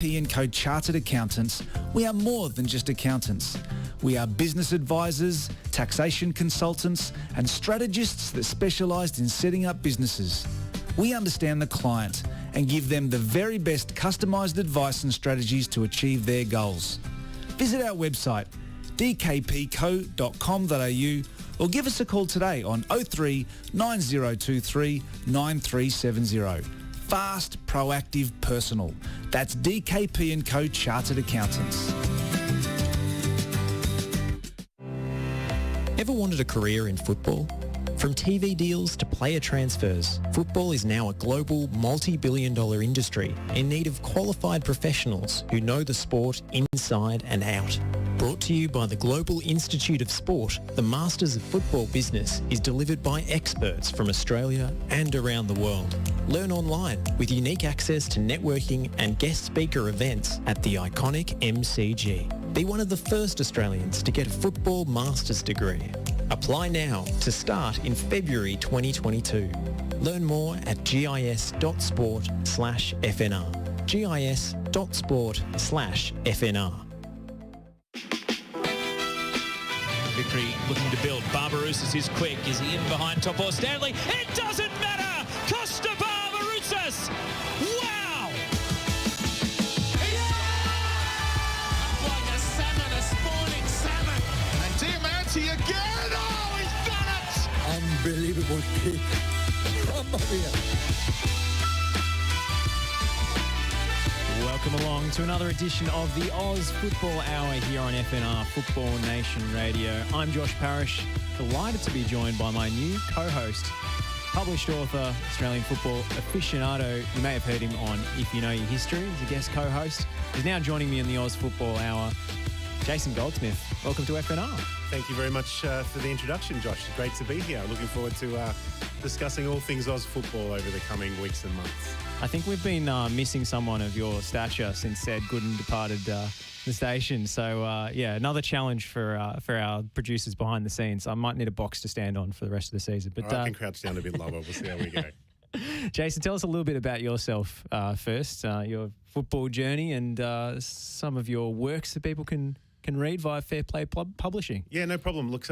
P&Co Chartered Accountants, we are more than just accountants. We are business advisors, taxation consultants and strategists that specialise in setting up businesses. We understand the client and give them the very best customised advice and strategies to achieve their goals. Visit our website dkpco.com.au or give us a call today on 03 9023 9370. Fast, proactive, personal. That's DKP&Co Chartered Accountants. Ever wanted a career in football? From TV deals to player transfers, football is now a global multi-billion-dollar industry in need of qualified professionals who know the sport inside and out. Brought to you by the Global Institute of Sport, the Masters of Football business is delivered by experts from Australia and around the world. Learn online with unique access to networking and guest speaker events at the iconic MCG. Be one of the first Australians to get a football master's degree. Apply now to start in February 2022. Learn more at gis.sport/FNR. gis.sport/FNR. Victory looking to build. Barbarouses is quick. Is he in behind Topo Stanley? It doesn't matter! Costa Barbarouses! Wow! Like a salmon, a spawning salmon. And Diamante again! Oh, he's done it! Unbelievable kick. Mamma mia. Welcome along to another edition of the Oz Football Hour here on FNR Football Nation Radio. I'm Josh Parrish, delighted to be joined by my new co-host, published author, Australian football aficionado. You may have heard him on If You Know Your History as a guest co-host. He's now joining me in the Oz Football Hour, Jason Goldsmith. Welcome to FNR. Thank you very much for the introduction, Josh. Great to be here. Looking forward to discussing all things Oz football over the coming weeks and months. I think we've been missing someone of your stature since Ed Gooden departed the station. So, yeah, another challenge for our producers behind the scenes. I might need a box to stand on for the rest of the season. But I can crouch down a bit lower. We'll see how we go. Jason, tell us a little bit about yourself first, your football journey and some of your works that people can read via Fair Play Publishing. Yeah, no problem. Look,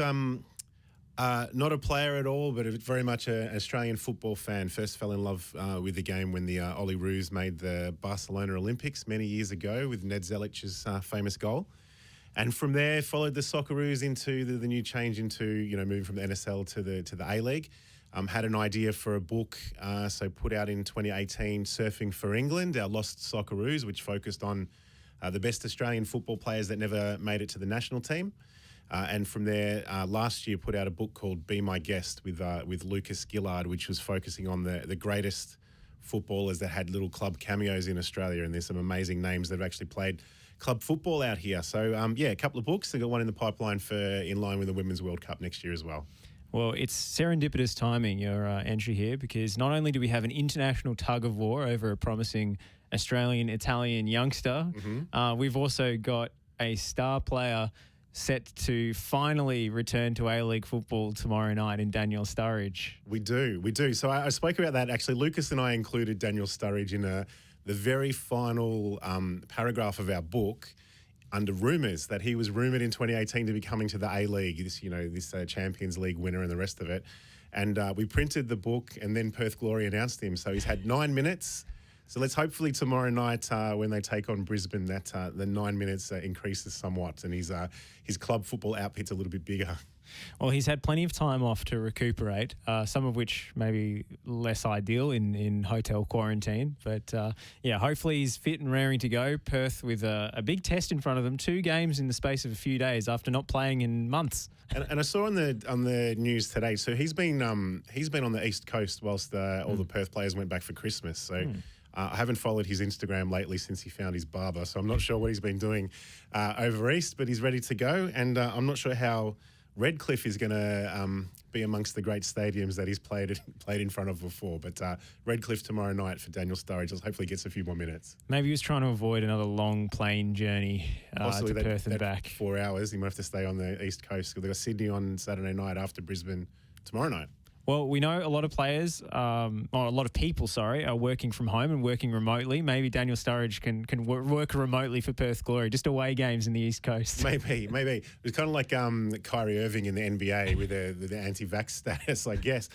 not a player at all, but very much an Australian football fan. First fell in love with the game when the Ollie Roos made the Barcelona Olympics many years ago with Ned Zelic's famous goal. And from there, followed the Socceroos into the new change into, moving from the NSL to the A-League. Had an idea for a book, so put out in 2018, Surfing for England, our Lost Socceroos, which focused on the best Australian football players that never made it to the national team. And from there, last year put out a book called Be My Guest with Lucas Gillard, which was focusing on the greatest footballers that had little club cameos in Australia. And there's some amazing names that have actually played club football out here. So, a couple of books. I've got one in the pipeline for in line with the Women's World Cup next year as well. Well, it's serendipitous timing, your entry here, because not only do we have an international tug-of-war over a promising Australian-Italian youngster, we've also got a star player set to finally return to A-League football tomorrow night in Daniel Sturridge. We do. So I spoke about that. Actually, Lucas and I included Daniel Sturridge in the very final paragraph of our book under rumours that he was rumoured in 2018 to be coming to the A-League, this Champions League winner and the rest of it. And we printed the book and then Perth Glory announced him. So he's had 9 minutes. So let's hopefully tomorrow night when they take on Brisbane that the 9 minutes increases somewhat and his club football outfit's a little bit bigger. Well, he's had plenty of time off to recuperate, some of which may be less ideal in hotel quarantine. But, hopefully he's fit and raring to go. Perth with a big test in front of them, 2 games in the space of a few days after not playing in months. And I saw on the news today, so he's been on the East Coast whilst all the Perth players went back for Christmas. So I haven't followed his Instagram lately since he found his barber, so I'm not sure what he's been doing over East, but he's ready to go. And I'm not sure how Redcliffe is going to be amongst the great stadiums that he's played in front of before. But Redcliffe tomorrow night for Daniel Sturridge. Hopefully gets a few more minutes. Maybe he was trying to avoid another long plane journey to Perth and back. 4 hours. He might have to stay on the East Coast. They've got Sydney on Saturday night after Brisbane tomorrow night. Well, we know a lot of players, or a lot of people, are working from home and working remotely. Maybe Daniel Sturridge can work remotely for Perth Glory, just away games in the East Coast. Maybe. It was kind of like Kyrie Irving in the NBA with the anti-vax status, I guess.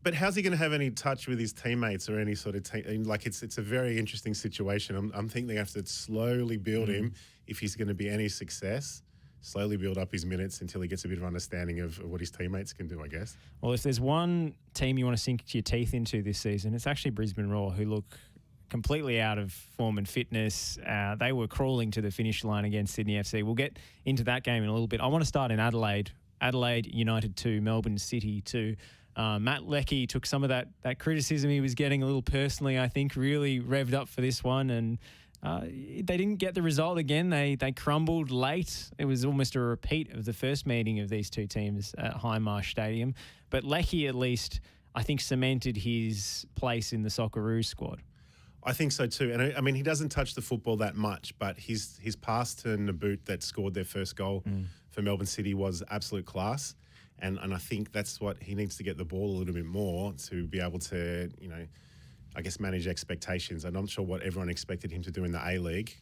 But how's he going to have any touch with his teammates or any sort of team? Like, it's a very interesting situation. I'm thinking they have to slowly build him if he's going to be any success. Slowly build up his minutes until he gets a bit of understanding of what his teammates can do, I guess. Well, if there's one team you want to sink your teeth into this season, it's actually Brisbane Roar, who look completely out of form and fitness. They were crawling to the finish line against Sydney FC. We'll get into that game in a little bit. I want to start in Adelaide. Adelaide United 2, Melbourne City 2. Matt Leckie took some of that criticism he was getting a little personally, I think, really revved up for this one, and they didn't get the result again. They crumbled late. It was almost a repeat of the first meeting of these two teams at Highmarsh Stadium. But Leckie, at least, I think, cemented his place in the Socceroos squad. I think so too. And I mean, he doesn't touch the football that much, but his pass to Naboot that scored their first goal for Melbourne City was absolute class. And I think that's what he needs to get the ball a little bit more to be able to, I guess, manage expectations. I'm not sure what everyone expected him to do in the A-League.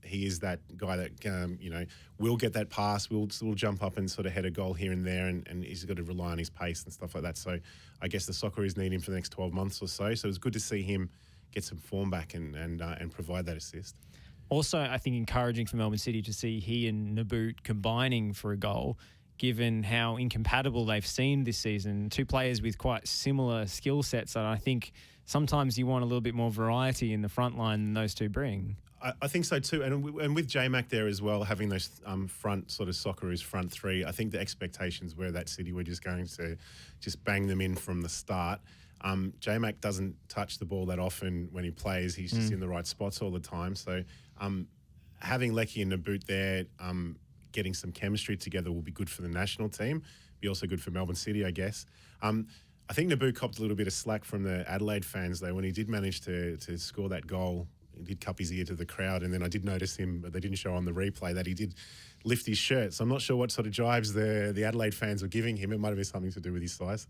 He is that guy that, will get that pass, will jump up and sort of head a goal here and there, and he's got to rely on his pace and stuff like that. So I guess the Socceroos need him for the next 12 months or so. So it's good to see him get some form back and provide that assist. Also, I think encouraging for Melbourne City to see he and Naboot combining for a goal, given how incompatible they've seemed this season. Two players with quite similar skill sets, and I think sometimes you want a little bit more variety in the front line than those two bring. I think so too, and with J-Mac there as well, having those front sort of Socceroos front three, I think the expectations were that City were just going to just bang them in from the start. J-Mac doesn't touch the ball that often when he plays. He's just in the right spots all the time. So having Leckie and Naboot there, getting some chemistry together will be good for the national team. Be also good for Melbourne City, I guess. I think Naboot copped a little bit of slack from the Adelaide fans, though, when he did manage to score that goal. He did cup his ear to the crowd, and then I did notice him, but they didn't show on the replay, that he did lift his shirt. So I'm not sure what sort of jibes the Adelaide fans were giving him. It might have been something to do with his size.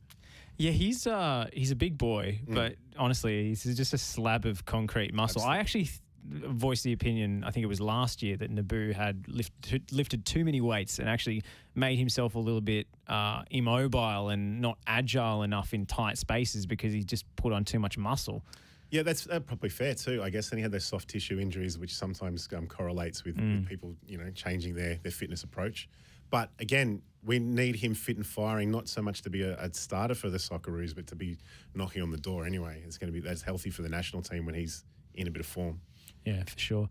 Yeah, he's a big boy, but honestly, he's just a slab of concrete muscle. Absolutely. I actually voiced the opinion, I think it was last year, that Naboo had lifted too many weights and actually made himself a little bit immobile and not agile enough in tight spaces because he just put on too much muscle. Yeah, that's probably fair too, I guess. And he had those soft tissue injuries, which sometimes correlates with people, changing their fitness approach. But again, we need him fit and firing, not so much to be a starter for the Socceroos, but to be knocking on the door anyway. That's healthy for the national team when he's in a bit of form. Yeah, for sure.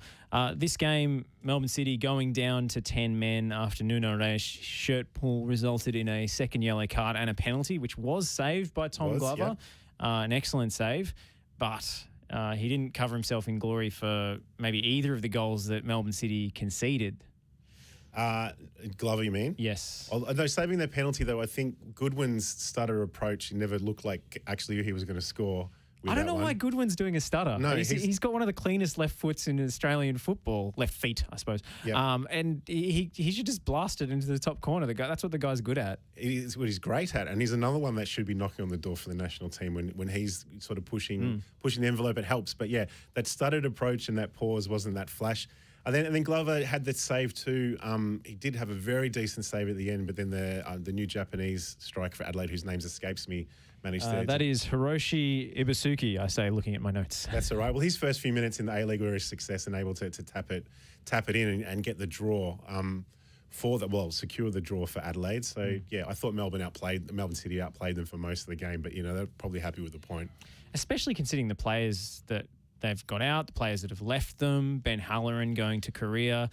This game, Melbourne City going down to 10 men after Nuno Reis' shirt pull resulted in a second yellow card and a penalty, which was saved by Tom Glover. Yeah. An excellent save, but he didn't cover himself in glory for maybe either of the goals that Melbourne City conceded. Glover, you mean? Yes. Although saving that penalty, though, I think Goodwin's stutter approach never looked like actually he was going to score. I don't know why Goodwin's doing a stutter. No, he's got one of the cleanest left foots in Australian football. Left feet, I suppose. Yep. And he should just blast it into the top corner. That's what the guy's good at. It is what he's great at. And he's another one that should be knocking on the door for the national team when he's sort of pushing the envelope. It helps. But yeah, that stuttered approach and that pause wasn't that flash. And then Glover had that save too. He did have a very decent save at the end, but then the new Japanese striker for Adelaide, whose name escapes me, managed to... That is Hiroshi Ibusuki, I say, looking at my notes. That's all right. Well, his first few minutes in the A-League were a success and able to tap it in and get the draw secure the draw for Adelaide. So, yeah, I thought Melbourne City outplayed them for most of the game, but, they're probably happy with the point. Especially considering the players that they've got out, the players that have left them, Ben Halloran going to Korea,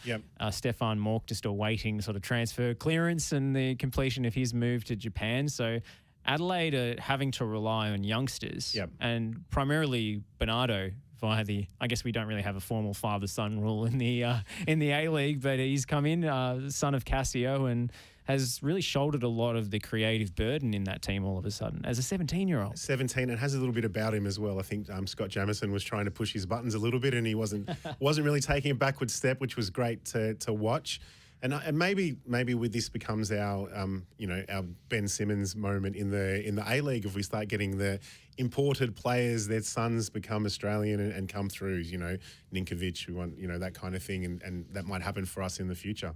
Stefan Mork just awaiting sort of transfer clearance and the completion of his move to Japan. So Adelaide are having to rely on youngsters and primarily Bernardo via I guess we don't really have a formal father-son rule in the A-League, but he's come in, son of Casio, and has really shouldered a lot of the creative burden in that team all of a sudden as a 17-year-old. 17, and has a little bit about him as well. I think Scott Jamieson was trying to push his buttons a little bit, and he wasn't really taking a backward step, which was great to watch. And maybe with this becomes our our Ben Simmons moment in the A-League if we start getting the imported players, their sons become Australian and come through. Ninkovic, we want that kind of thing, and that might happen for us in the future.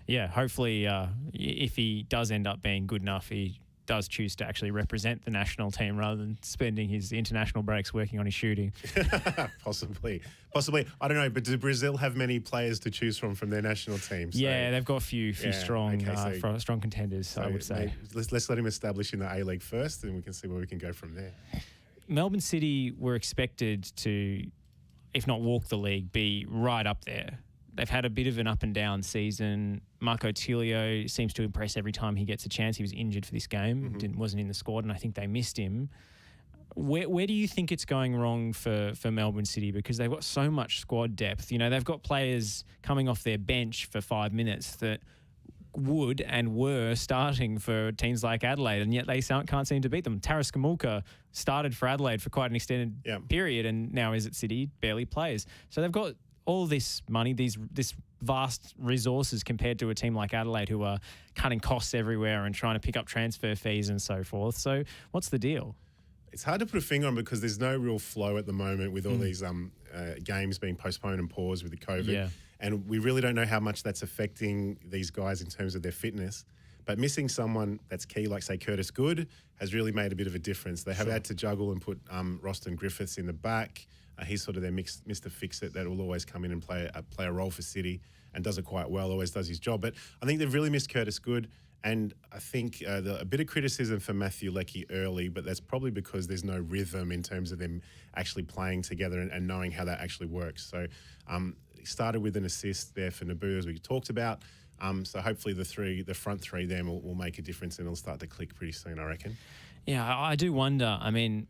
Yeah, hopefully, if he does end up being good enough, he does choose to actually represent the national team rather than spending his international breaks working on his shooting. Possibly. I don't know, but do Brazil have many players to choose from their national team? So, yeah, they've got a few strong strong contenders, so I would say. Let's let him establish in the A-League first, and we can see where we can go from there. Melbourne City were expected to, if not walk the league, be right up there. They've had a bit of an up and down season. Marco Tilio seems to impress every time he gets a chance. He was injured for this game, wasn't in the squad, and I think they missed him. Where do you think it's going wrong for Melbourne City? Because they've got so much squad depth. They've got players coming off their bench for 5 minutes that would and were starting for teams like Adelaide, and yet they can't seem to beat them. Taras Kamulka started for Adelaide for quite an extended period, and now is at City, barely plays. So they've got all this money, this vast resources compared to a team like Adelaide who are cutting costs everywhere and trying to pick up transfer fees and so forth. So what's the deal? It's hard to put a finger on because there's no real flow at the moment with all these games being postponed and paused with the COVID. Yeah. And we really don't know how much that's affecting these guys in terms of their fitness. But missing someone that's key, like, say, Curtis Good, has really made a bit of a difference. They have had to juggle and put Roston Griffiths in the back. He's sort of their Mr. Fix-It that will always come in and play a role for City and does it quite well, always does his job. But I think they've really missed Curtis Good. And I think a bit of criticism for Matthew Leckie early, but that's probably because there's no rhythm in terms of them actually playing together and knowing how that actually works. So he started with an assist there for Naboo, as we talked about. So hopefully the front three then will make a difference and it'll start to click pretty soon, I reckon. Yeah, I do wonder. I mean,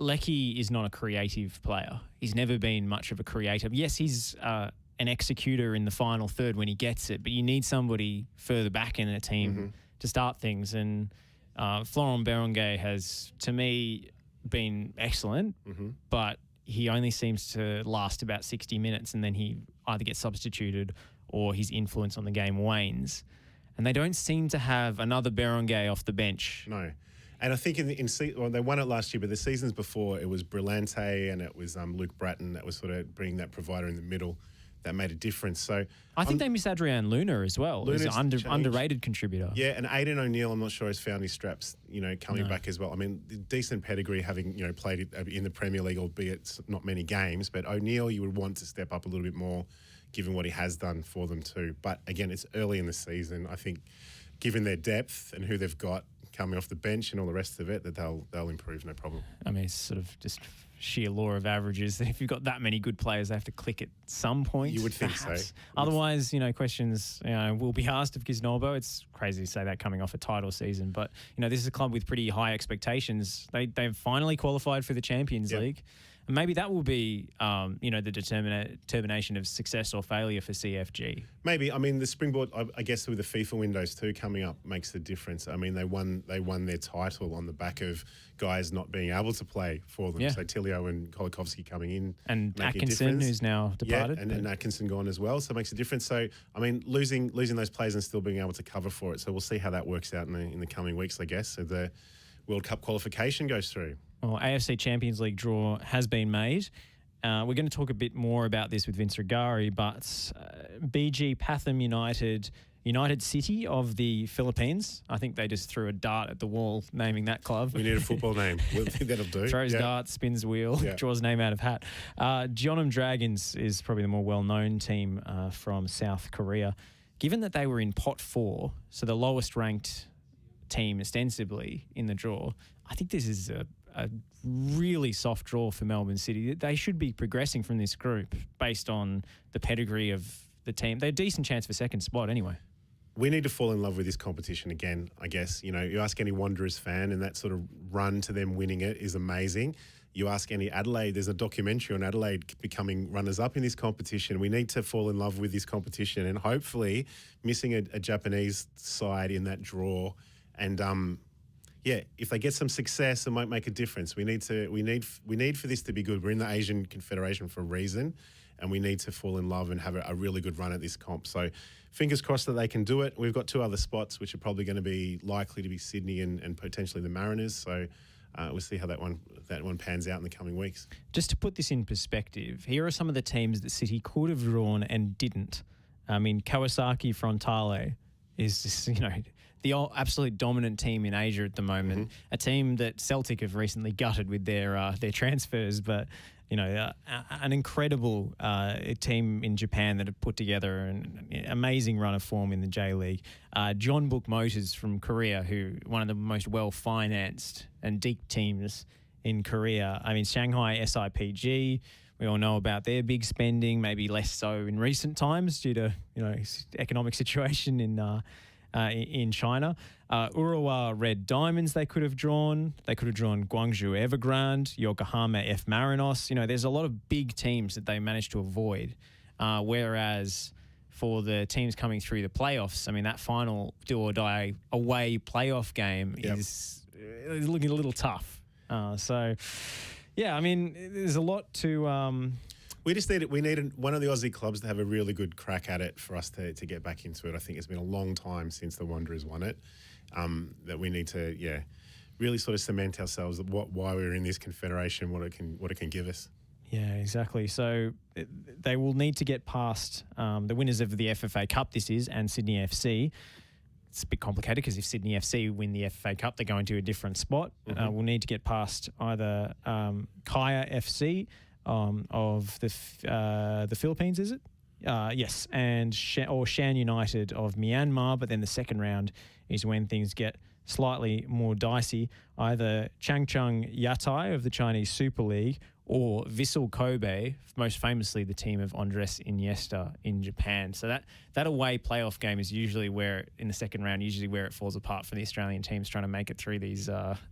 Leckie is not a creative player. He's never been much of a creative. Yes, he's an executor in the final third when he gets it, but you need somebody further back in a team to start things. And Florent Berenguer has, to me, been excellent, but he only seems to last about 60 minutes and then he either gets substituted or his influence on the game wanes. And they don't seem to have another Berenguer off the bench. No. And I think they won it last year, but the seasons before it was Brillante and it was Luke Bratton that was sort of bringing that provider in the middle that made a difference. So I think they miss Adrian Luna as well. He's an underrated contributor. Yeah, and Aidan O'Neill, I'm not sure has found his straps, coming back as well. I mean, decent pedigree having, played in the Premier League, albeit not many games. But O'Neill, you would want to step up a little bit more, given what he has done for them too. But again, it's early in the season. I think, given their depth and who they've got coming off the bench and all the rest of it, that they'll improve, no problem. I mean, it's sort of just sheer law of averages that if you've got that many good players, they have to click at some point. You would think perhaps. so. Otherwise, questions will be asked of Giznobo. It's crazy to say that coming off a title season, but this is a club with pretty high expectations. They've finally qualified for the Champions League. And maybe that will be, the determination of success or failure for CFG. Maybe. I mean, the springboard, I guess, with the FIFA windows too coming up makes a difference. I mean, they won their title on the back of guys not being able to play for them. Yeah. So Tilio and Kolikovsky coming in. And Atkinson, who's now departed. Yeah, and Atkinson gone as well. So it makes a difference. So, I mean, losing those players and still being able to cover for it. So we'll see how that works out in the coming weeks, I guess. So the World Cup qualification goes through. Well, AFC Champions League draw has been made. We're going to talk a bit more about this with Vince Rugari, but BG Pathum United City of the Philippines. I think they just threw a dart at the wall naming that club. We need a football name. I think that'll do. Throws darts, spins wheel, draws name out of hat. Jeonnam Dragons is probably the more well-known team from South Korea. Given that they were in pot 4, so the lowest ranked team ostensibly in the draw, I think this is a really soft draw for Melbourne City. They should be progressing from this group based on the pedigree of the team. They're a decent chance for second spot anyway. We need to fall in love with this competition again, I guess. You ask any Wanderers fan and that sort of run to them winning it is amazing. You ask any Adelaide, there's a documentary on Adelaide becoming runners-up in this competition. We need to fall in love with this competition and hopefully missing a Japanese side in that draw and if they get some success, it might make a difference. We need for this to be good. We're in the Asian Confederation for a reason, and we need to fall in love and have a really good run at this comp. So fingers crossed that they can do it. We've got 2 other spots, which are probably going to be likely to be Sydney and potentially the Mariners. So we'll see how that one pans out in the coming weeks. Just to put this in perspective, here are some of the teams that City could have drawn and didn't. I mean, Kawasaki Frontale is just, the absolute dominant team in Asia at the moment. A team that Celtic have recently gutted with their transfers, but an incredible team in Japan that have put together an amazing run of form in the J League. John Book Motors from Korea, who one of the most well-financed and deep teams in Korea. I mean, Shanghai SIPG, we all know about their big spending, maybe less so in recent times due to economic situation in China. Urawa Red Diamonds they could have drawn. They could have drawn Guangzhou Evergrande, Yokohama F Marinos. There's a lot of big teams that they managed to avoid. Whereas for the teams coming through the playoffs, I mean, that final do-or-die away playoff game is looking a little tough. Yeah, I mean, there's a lot to... We need one of the Aussie clubs to have a really good crack at it for us to get back into it. I think it's been a long time since the Wanderers won it. That we need to really sort of cement ourselves why we're in this confederation, what it can give us. Yeah, exactly. So they will need to get past the winners of the FFA Cup. This is and Sydney FC. It's a bit complicated because if Sydney FC win the FFA Cup, they're going to a different spot. We'll need to get past either Kaya FC. Of the Philippines, is it? Yes, and Shan United of Myanmar. But then the second round is when things get slightly more dicey. Either Changchun Yatai of the Chinese Super League or Vissel Kobe, most famously the team of Andres Iniesta in Japan. So that away playoff game is usually where, in the second round, where it falls apart for the Australian teams trying to make it through these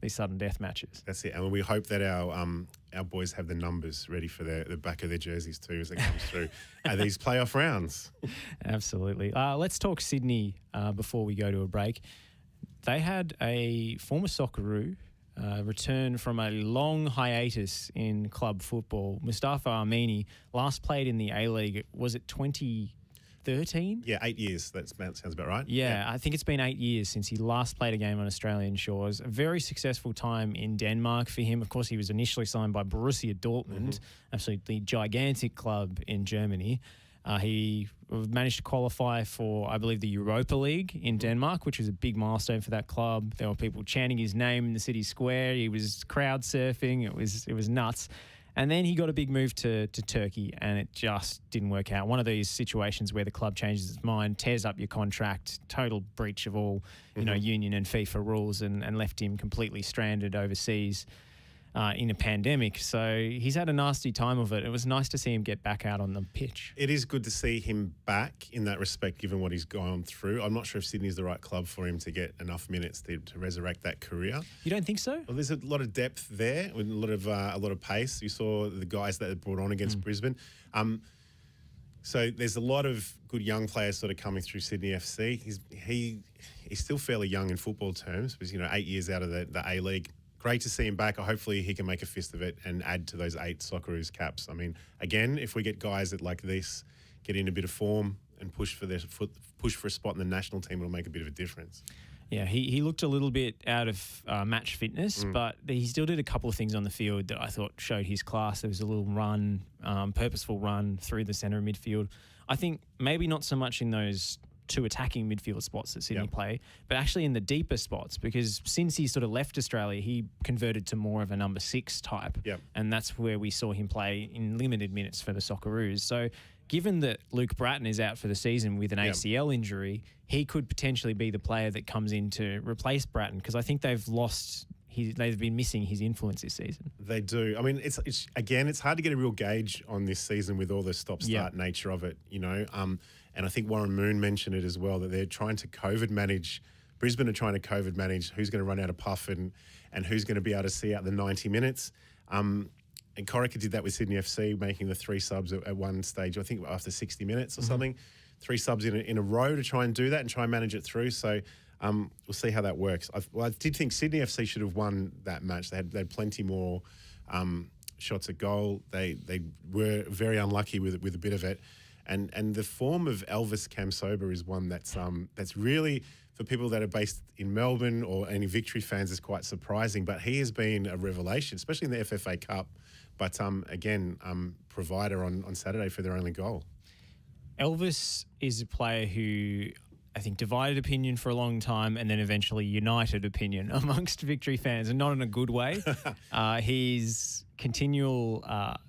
sudden death matches. That's it. And we hope that our boys have the numbers ready for the back of their jerseys too as it comes through these playoff rounds. Absolutely. Let's talk Sydney before we go to a break. They had a former Socceroo return from a long hiatus in club football. Mustafa Amini last played in the A-League, was it 2013? Yeah, 8 years. That sounds about right. Yeah, I think it's been 8 years since he last played a game on Australian shores. A very successful time in Denmark for him. Of course, he was initially signed by Borussia Dortmund, absolutely gigantic club in Germany. He managed to qualify for, I believe, the Europa League in Denmark, which was a big milestone for that club. There were people chanting his name in the city square. He was crowd surfing. It was nuts. And then he got a big move to Turkey, and it just didn't work out. One of these situations where the club changes its mind, tears up your contract, total breach of all union and FIFA rules, and left him completely stranded overseas. In a pandemic. So he's had a nasty time of it. It was nice to see him get back out on the pitch. It is good to see him back in that respect, given what he's gone through. I'm not sure if Sydney's the right club for him to get enough minutes to resurrect that career. You don't think so? Well, there's a lot of depth there, with a lot of pace. You saw the guys that they brought on against Brisbane. So there's a lot of good young players sort of coming through Sydney FC. He's still fairly young in football terms, because 8 years out of the A-League. Great to see him back. Hopefully he can make a fist of it and add to those 8 Socceroos caps. I mean, again, if we get guys that like this get in a bit of form and push for a spot in the national team, it'll make a bit of a difference. Yeah, he looked a little bit out of match fitness, but he still did a couple of things on the field that I thought showed his class. There was a little run, purposeful run through the centre of midfield. I think maybe not so much in those 2 attacking midfield spots that Sydney play, but actually in the deeper spots, because since he sort of left Australia, he converted to more of a number 6 type. And that's where we saw him play in limited minutes for the Socceroos. So given that Luke Bratton is out for the season with an ACL injury, he could potentially be the player that comes in to replace Bratton, because I think they've been missing his influence this season. They do. I mean, it's hard to get a real gauge on this season with all the stop-start nature of it, and I think Warren Moon mentioned it as well, that they're trying to COVID manage. Brisbane are trying to COVID manage who's going to run out of puff and who's going to be able to see out the 90 minutes. And Corica did that with Sydney FC, making the 3 subs at one stage, I think after 60 minutes or something. 3 subs in a row to try and do that and try and manage it through. So we'll see how that works. I did think Sydney FC should have won that match. They had plenty more shots at goal. They were very unlucky with a bit of it. And the form of Elvis Kamsoba is one that's really, for people that are based in Melbourne or any Victory fans, is quite surprising. But he has been a revelation, especially in the FFA Cup. But provider on Saturday for their only goal. Elvis is a player who I think divided opinion for a long time and then eventually united opinion amongst Victory fans, and not in a good way. His continual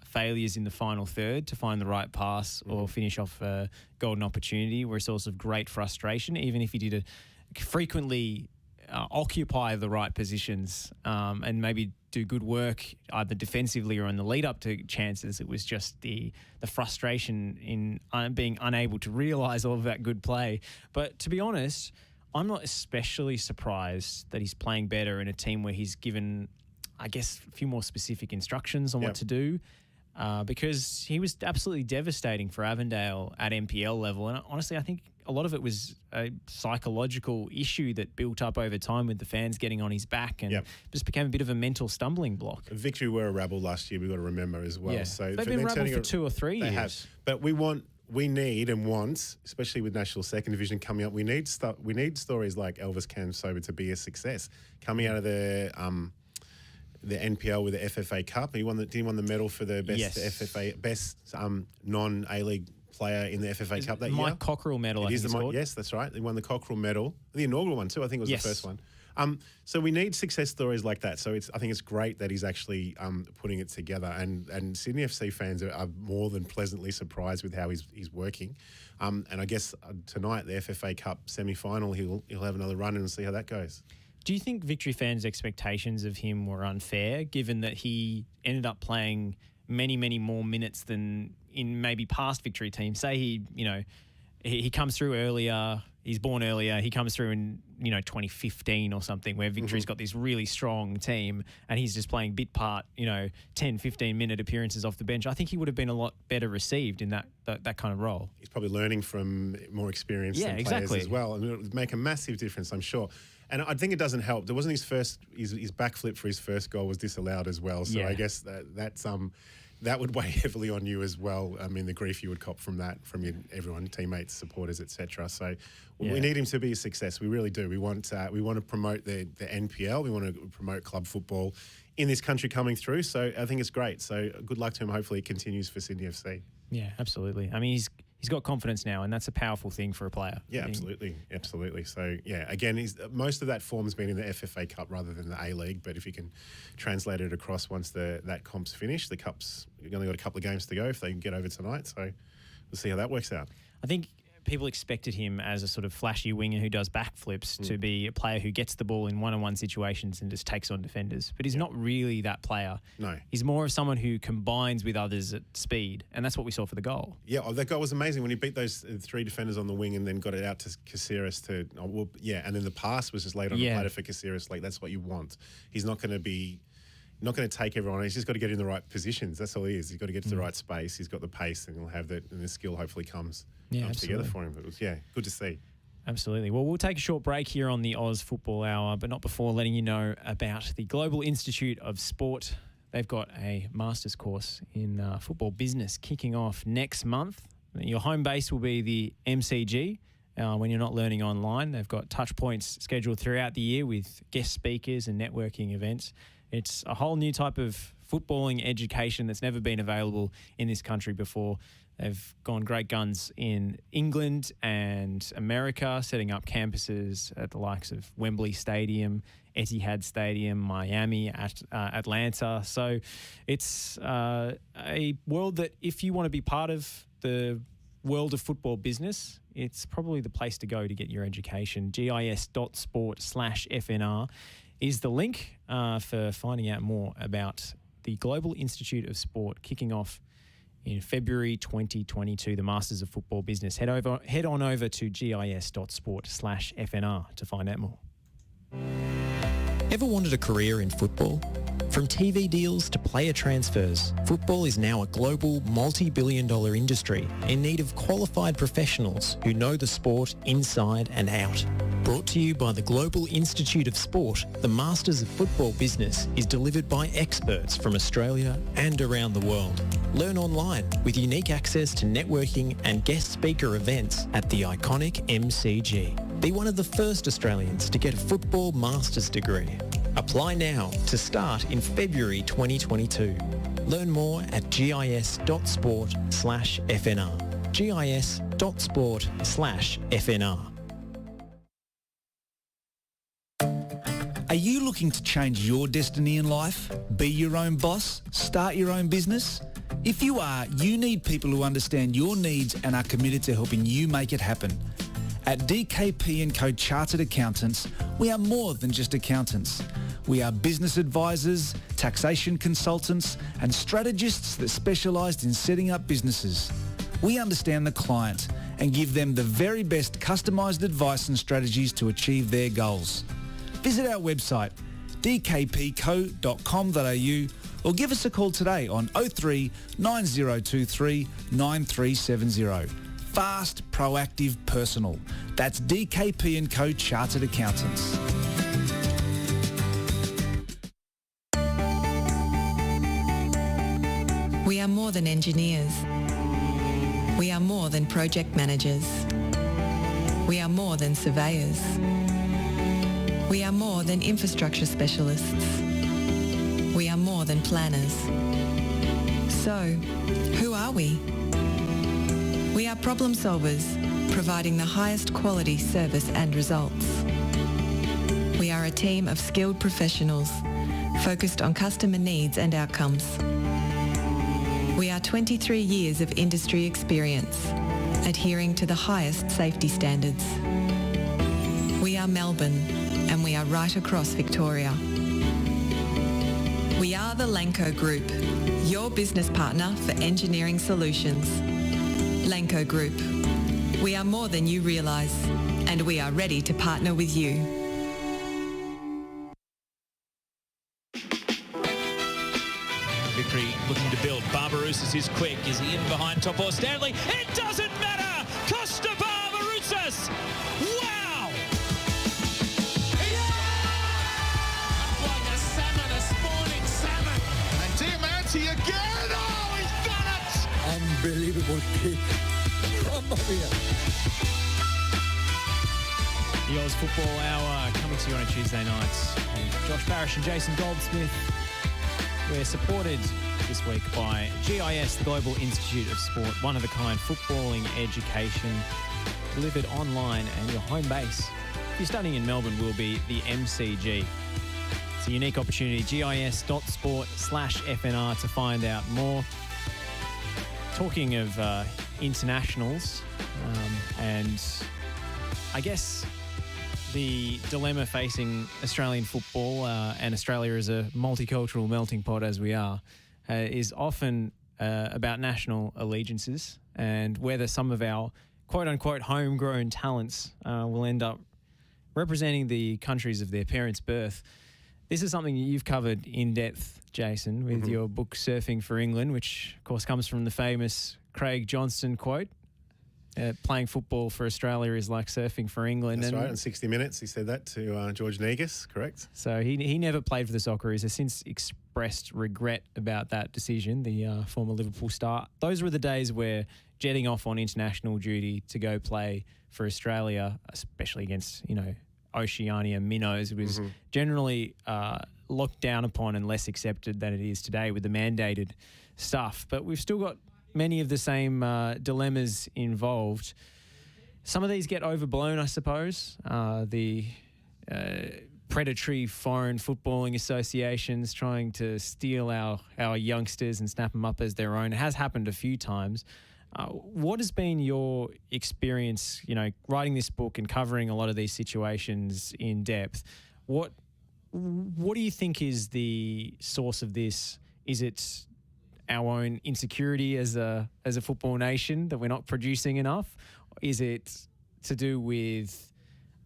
failures in the final third to find the right pass or finish off a golden opportunity were a source of great frustration, even if he did frequently occupy the right positions and maybe do good work either defensively or in the lead up to chances. It was just the frustration in being unable to realise all of that good play. But to be honest, I'm not especially surprised that he's playing better in a team where he's given, I guess, a few more specific instructions on what to do. Because he was absolutely devastating for Avondale at NPL level. And honestly, I think a lot of it was a psychological issue that built up over time with the fans getting on his back and just became a bit of a mental stumbling block. Victory were a rabble last year, we've got to remember as well. Yeah. So they've been rabble for 2 or 3 years. They have. But we need and want, especially with National Second Division coming up, we need stories like Elvis Kamsoba to be a success. Coming out of the NPL with the FFA Cup, he won the medal for the best non-A-League player in the FFA Cup that year. Mike Cockerell medal, Yes, that's right. He won the Cockerell medal, the inaugural one too. I think it was the first one. So we need success stories like that. So I think it's great that he's actually putting it together. And Sydney FC fans are more than pleasantly surprised with how he's working. And I guess tonight, the FFA Cup semi-final, he'll have another run and see how that goes. Do you think Victory fans' expectations of him were unfair, given that he ended up playing many, many more minutes than in maybe past Victory teams? Say he comes through earlier, he's born earlier, he comes through in 2015 or something, where Victory's got this really strong team and he's just playing bit part 10, 15 minute appearances off the bench. I think he would have been a lot better received in that kind of role. He's probably learning from more experienced players as well, and it would make a massive difference, I'm sure. And I think it doesn't help. There wasn't his backflip for his first goal was disallowed as well. So I guess that would weigh heavily on you as well. I mean, the grief you would cop from that, from everyone, teammates, supporters, etc. So we need him to be a success. We really do. We want to promote the NPL. We want to promote club football in this country coming through. So I think it's great. So good luck to him. Hopefully it continues for Sydney FC. Yeah, absolutely. I mean, he's got confidence now, and that's a powerful thing for a player. Yeah, absolutely. So, again, most of that form's been in the FFA Cup rather than the A-League, but if you can translate it across once that comp's finished, you've only got a couple of games to go if they can get over tonight, so we'll see how that works out. I think people expected him as a sort of flashy winger who does backflips to be a player who gets the ball in one-on-one situations and just takes on defenders. But he's not really that player. No. He's more of someone who combines with others at speed, and that's what we saw for the goal. Yeah, that goal was amazing when he beat those 3 defenders on the wing and then got it out to Caceres and then the pass was just laid on the platter for Caceres. Like, that's what you want. He's not going to take everyone on. He's just got to get in the right positions. That's all he is. He's got to get to the right space. He's got the pace, and he'll have and the skill hopefully comes together for him. But it was, good to see. Absolutely. Well, we'll take a short break here on the Oz Football Hour, but not before letting you know about the Global Institute of Sport. They've got a master's course in football business kicking off next month. Your home base will be the MCG. When you're not learning online, they've got touch points scheduled throughout the year with guest speakers and networking events. It's a whole new type of footballing education that's never been available in this country before. They've gone great guns in England and America, setting up campuses at the likes of Wembley Stadium, Etihad Stadium, Miami, Atlanta. So it's a world that, if you want to be part of the world of football business, it's probably the place to go to get your education. GIS.sport/FNR is the link for finding out more about the Global Institute of Sport kicking off in February 2022, the Masters of Football Business. Head on over to GIS.sport/FNR to find out more. Ever wanted a career in football? From TV deals to player transfers, football is now a global multi-billion-dollar industry in need of qualified professionals who know the sport inside and out. Brought to you by the Global Institute of Sport, the Masters of Football business is delivered by experts from Australia and around the world. Learn online with unique access to networking and guest speaker events at the iconic MCG. Be one of the first Australians to get a football master's degree. Apply now to start in February 2022. Learn more at gis.sport/FNR. gis.sport/FNR. Are you looking to change your destiny in life? Be your own boss? Start your own business? If you are, you need people who understand your needs and are committed to helping you make it happen. At DKP & Co Chartered Accountants, we are more than just accountants. We are business advisors, taxation consultants, and strategists that specialise in setting up businesses. We understand the client and give them the very best customised advice and strategies to achieve their goals. Visit our website dkpco.com.au or give us a call today on 03 9023 9370. Fast, proactive, personal. That's DKP & Co Chartered Accountants. We are more than engineers. We are more than project managers. We are more than surveyors. We are more than infrastructure specialists. We are more than planners. So, who are we? We are problem solvers, providing the highest quality service and results. We are a team of skilled professionals, focused on customer needs and outcomes. We are 23 years of industry experience, adhering to the highest safety standards. We are Melbourne, and we are right across Victoria. We are the Lenco Group, your business partner for engineering solutions. Lenco Group. We are more than you realise, and we are ready to partner with you. Vickery looking to build. Barbarouses is quick. Is he in behind Top-Or Stanley? It doesn't matter! Costa Barbarouses! Wow! Like a salmon, a spawning salmon. And Diamante again. Oh, he's done it! Unbelievable kick. Mamma mia. The Oz Football Hour coming to you on a Tuesday night. And Josh Parrish and Jason Goldsmith. We're supported this week by GIS, the Global Institute of Sport, one-of-a-kind footballing education delivered online and your home base. If you're studying in Melbourne, will be the MCG. It's a unique opportunity, gis.sport/FNR to find out more. Talking of internationals, and I guess the dilemma facing Australian football and Australia as a multicultural melting pot as we are is often about national allegiances and whether some of our quote-unquote homegrown talents will end up representing the countries of their parents' birth. This is something you've covered in depth, Jason, with your book Surfing for England, which, of course, comes from the famous Craig Johnston quote. Playing football for Australia is like surfing for England. That's right. In 60 Minutes, he said that to George Negus, correct? So he never played for the Socceroos. Has since expressed regret about that decision, the former Liverpool star. Those were the days where jetting off on international duty to go play for Australia, especially against, Oceania minnows, was generally looked down upon and less accepted than it is today with the mandated stuff. But we've still got many of the same dilemmas involved. Some of these get overblown, I suppose. The predatory foreign footballing associations trying to steal our youngsters and snap them up as their own. It has happened a few times. What has been your experience, writing this book and covering a lot of these situations in depth? What do you think is the source of this? Is it our own insecurity as a football nation that we're not producing enough? Is it to do with,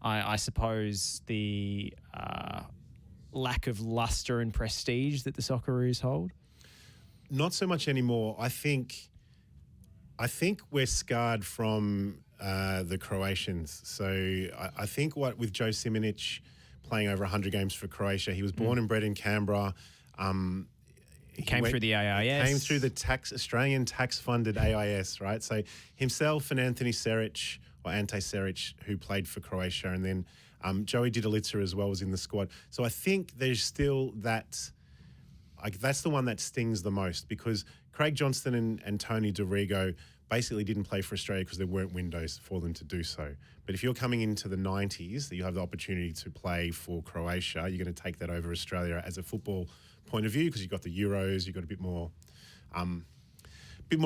I suppose, the lack of luster and prestige that the Socceroos hold? Not so much anymore. I think we're scarred from the Croatians. So I think with Joe Simonic playing over 100 games for Croatia, he was born and bred in Canberra. He came through the AIS. Came through the Australian tax-funded AIS, right? So himself and Ante Seric, who played for Croatia, and then Joey Didalica as well was in the squad. So I think there's still that. That's the one that stings the most, because Craig Johnston and Tony DeRigo basically didn't play for Australia because there weren't windows for them to do so. But if you're coming into the 90s, you have the opportunity to play for Croatia, you're going to take that over Australia as a football point of view, because you've got the Euros, you've got a bit more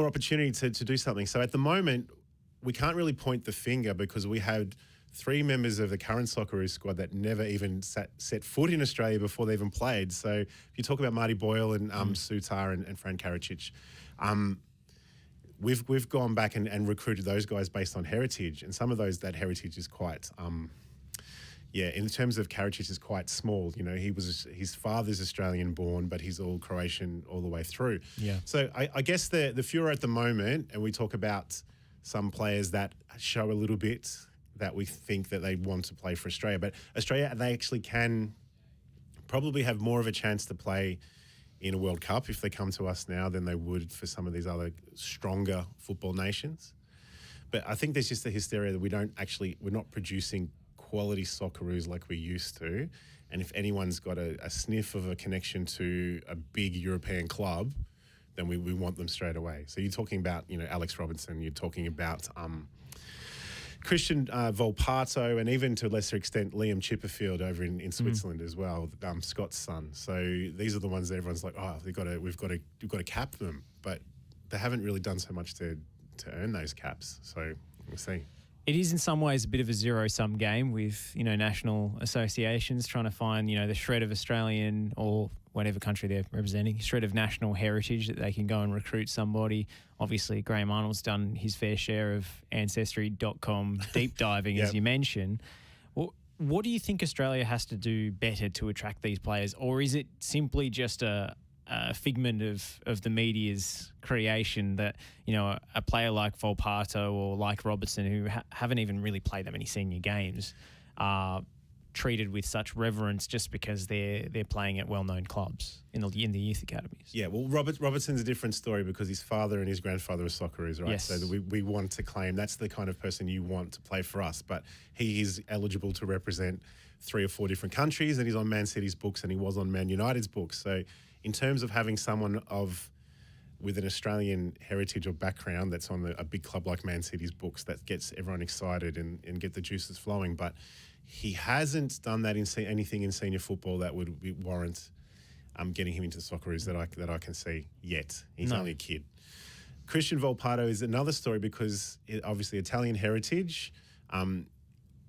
opportunity to do something. So at the moment, we can't really point the finger, because we had 3 members of the current Socceroos squad that never even set foot in Australia before they even played. So if you talk about Marty Boyle and Sutar and Fran Karacic, we've gone back and recruited those guys based on heritage, and some of that heritage is quite, in terms of Karacic, is quite small. You know, his father's Australian born, but he's all Croatian all the way through. Yeah. So I guess the furor at the moment, and we talk about some players that show a little bit that we think that they want to play for Australia, but Australia, they actually can probably have more of a chance to play in a World Cup if they come to us now than they would for some of these other stronger football nations. But I think there's just a hysteria that we're not producing quality Socceroos like we used to. And if anyone's got a sniff of a connection to a big European club, then we want them straight away. So you're talking about, Alex Robinson, you're talking about Cristian Volpato, and even to a lesser extent Liam Chipperfield over in Switzerland as well, Scott's son. So these are the ones that everyone's like, we've got to cap them, but they haven't really done so much to earn those caps. So we'll see. It is in some ways a bit of a zero-sum game with, national associations trying to find, the shred of Australian or whatever country they're representing, shred of national heritage that they can go and recruit somebody. Obviously, Graham Arnold's done his fair share of Ancestry.com deep diving, as you mentioned. What do you think Australia has to do better to attract these players? Or is it simply just a figment of the media's creation that, a player like Volpato or like Robertson, who haven't even really played that many senior games, are treated with such reverence just because they're playing at well-known clubs in the youth academies? Yeah, well, Robertson's a different story because his father and his grandfather were Socceroos, right? Yes. So we want to claim that's the kind of person you want to play for us, but he is eligible to represent 3 or 4 different countries, and he's on Man City's books and he was on Man United's books. So in terms of having someone with an Australian heritage or background that's on a big club like Man City's books, that gets everyone excited and get the juices flowing. But he hasn't done that in anything in senior football that would warrant getting him into the Socceroos that I can see yet. He's only a kid. Cristian Volpato is another story because obviously Italian heritage.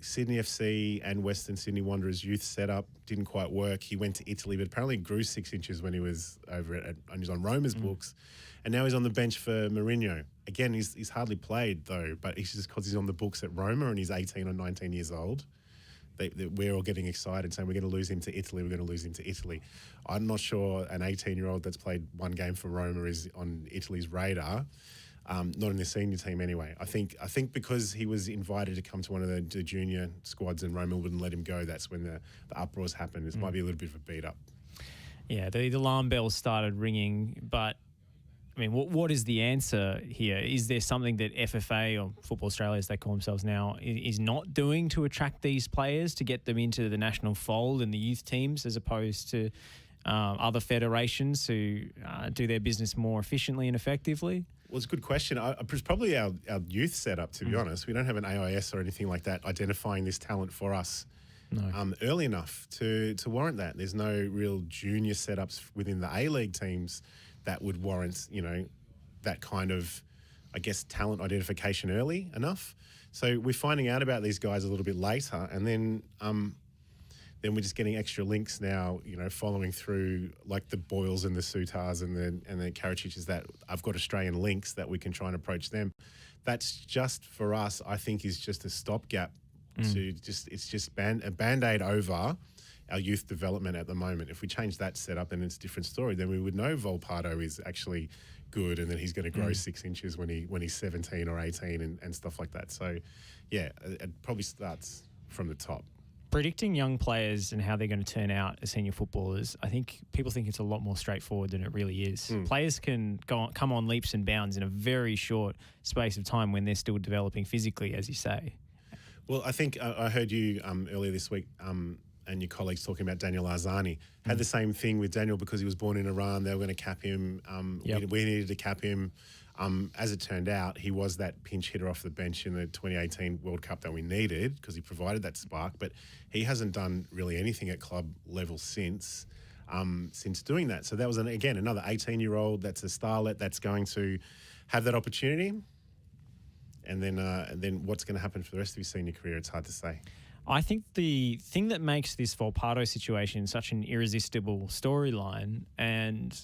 Sydney FC and Western Sydney Wanderers youth setup didn't quite work. He went to Italy, but apparently grew 6 inches when he was and he's on Roma's books. And now he's on the bench for Mourinho. Again, he's hardly played though, but it's just because he's on the books at Roma and he's 18 or 19 years old. We're all getting excited saying we're going to lose him to Italy. I'm not sure an 18-year-old that's played 1 game for Roma is on Italy's radar. Not in the senior team anyway. I think because he was invited to come to one of the junior squads and Roma wouldn't let him go, that's when the uproars happened. It might be a little bit of a beat up. Yeah, the alarm bells started ringing, but I mean, what is the answer here? Is there something that FFA, or Football Australia as they call themselves now, is not doing to attract these players, to get them into the national fold and the youth teams, as opposed to other federations who do their business more efficiently and effectively? Well, it's a good question. It's probably our youth setup, to be honest. We don't have an AIS or anything like that identifying this talent for us early enough to warrant that. There's no real junior setups within the A-League teams that would warrant, that kind of, I guess, talent identification early enough. So we're finding out about these guys a little bit later, and then we're just getting extra links now, following through, like the Boyles and the Sutars and the Karacic's, that I've got Australian links that we can try and approach them. That's just, for us, I think, is just a stopgap to it's just a Band-Aid over our youth development at the moment. If we change that setup, then it's a different story. Then we would know Volpato is actually good, and then he's going to grow 6 inches when he's 17 or 18 and stuff like that. So, yeah, it probably starts from the top. Predicting young players and how they're going to turn out as senior footballers, I think people think it's a lot more straightforward than it really is. Players can come on leaps and bounds in a very short space of time when they're still developing physically, as you say. Well, I think I heard you earlier this week and your colleagues talking about Daniel Arzani. Had the same thing with Daniel because he was born in Iran. They were going to cap him. We needed to cap him. As it turned out, he was that pinch hitter off the bench in the 2018 World Cup that we needed because he provided that spark. But he hasn't done really anything at club level since doing that. So that was, again, another 18-year-old that's a starlet that's going to have that opportunity. And then what's going to happen for the rest of his senior career, it's hard to say. I think the thing that makes this Volpato situation such an irresistible storyline and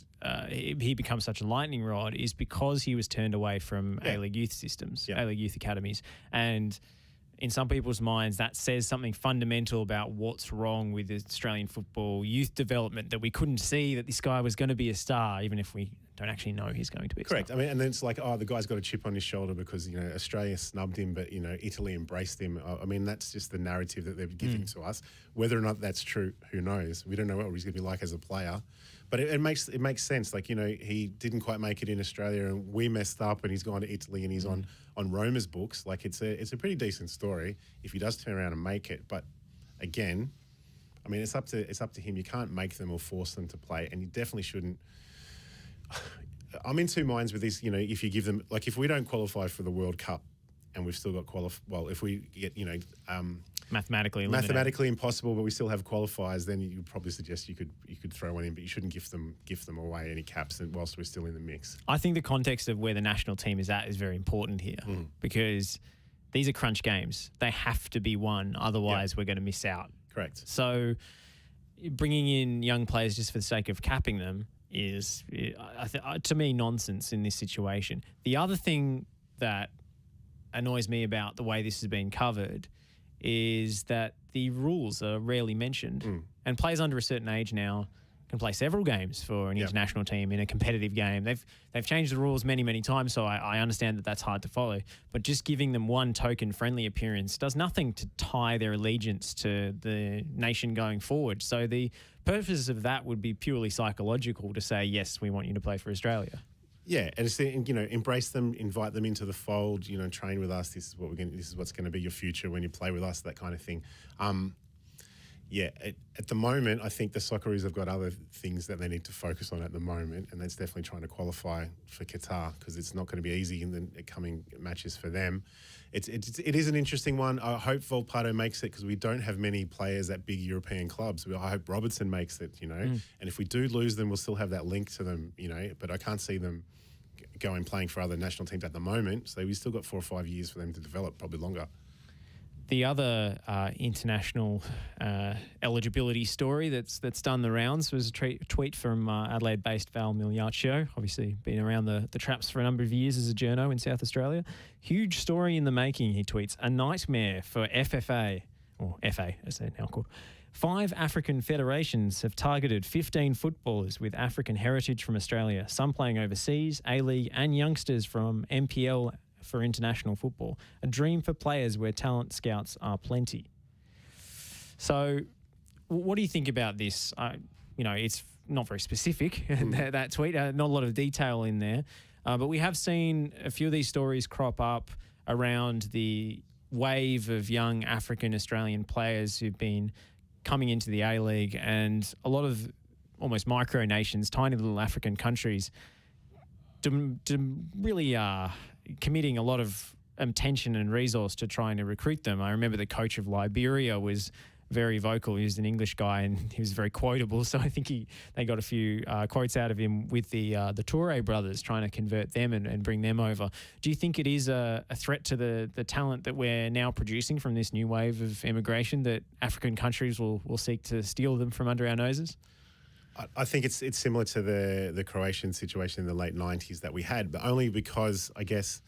he becomes such a lightning rod is because he was turned away from A-League youth systems, A-League youth academies. And in some people's minds, that says something fundamental about what's wrong with Australian football youth development, that we couldn't see that this guy was going to be a star, even if we don't actually know he's going to be a Correct. star. I mean, and then it's like, the guy's got a chip on his shoulder because, Australia snubbed him, but, Italy embraced him. I mean, that's just the narrative that they're giving to us. Whether or not that's true, who knows? We don't know what he's going to be like as a player. But it makes sense. Like, he didn't quite make it in Australia and we messed up and he's gone to Italy and he's on Roma's books. Like, it's a pretty decent story if he does turn around and make it. But again, I mean, it's up to him. You can't make them or force them to play, and you definitely shouldn't. I'm in two minds with this. If you give them, like, if we don't qualify for the World Cup, and we've still got if we get Mathematically impossible, but we still have qualifiers, then you probably suggest you could throw one in, but you shouldn't gift them away any caps whilst we're still in the mix. I think the context of where the national team is at is very important here because these are crunch games. They have to be won, otherwise we're going to miss out. Correct. So bringing in young players just for the sake of capping them is, to me, nonsense in this situation. The other thing that annoys me about the way this has been covered is that the rules are rarely mentioned. And players under a certain age now can play several games for an international team in a competitive game. They've changed the rules many, many times, so I understand that that's hard to follow. But just giving them one token friendly appearance does nothing to tie their allegiance to the nation going forward. So the purpose of that would be purely psychological to say, yes, we want you to play for Australia. Yeah, and it's, embrace them, invite them into the fold. Train with us. This is what's going to be your future when you play with us. That kind of thing. At the moment, I think the Socceroos have got other things that they need to focus on at the moment, and that's definitely trying to qualify for Qatar because it's not going to be easy in the coming matches for them. It is an interesting one. I hope Volpato makes it because we don't have many players at big European clubs. I hope Robertson makes it, and if we do lose them, we'll still have that link to them, but I can't see them going playing for other national teams at the moment. So we've still got 4 or 5 years for them to develop, probably longer. The other international eligibility story that's done the rounds was a tweet from Adelaide-based Val Migliaccio, obviously been around the traps for a number of years as a journo in South Australia. Huge story in the making, he tweets. A nightmare for FFA, or FA as they're now called. 5 African federations have targeted 15 footballers with African heritage from Australia, some playing overseas, A-League and youngsters from MPL for international football. A dream for players where talent scouts are plenty. So what do you think about this? It's not very specific, that tweet, not a lot of detail in there. But we have seen a few of these stories crop up around the wave of young African Australian players who've been coming into the A-League, and a lot of almost micro-nations, tiny little African countries, really committing a lot of attention and resource to trying to recruit them. I remember the coach of Liberia was very vocal. He was an English guy and he was very quotable. So I think they got a few quotes out of him with the Toure brothers, trying to convert them and bring them over. Do you think it is a threat to the talent that we're now producing from this new wave of immigration, that African countries will seek to steal them from under our noses? I think it's similar to the Croatian situation in the late 90s that we had, but only because, I guess,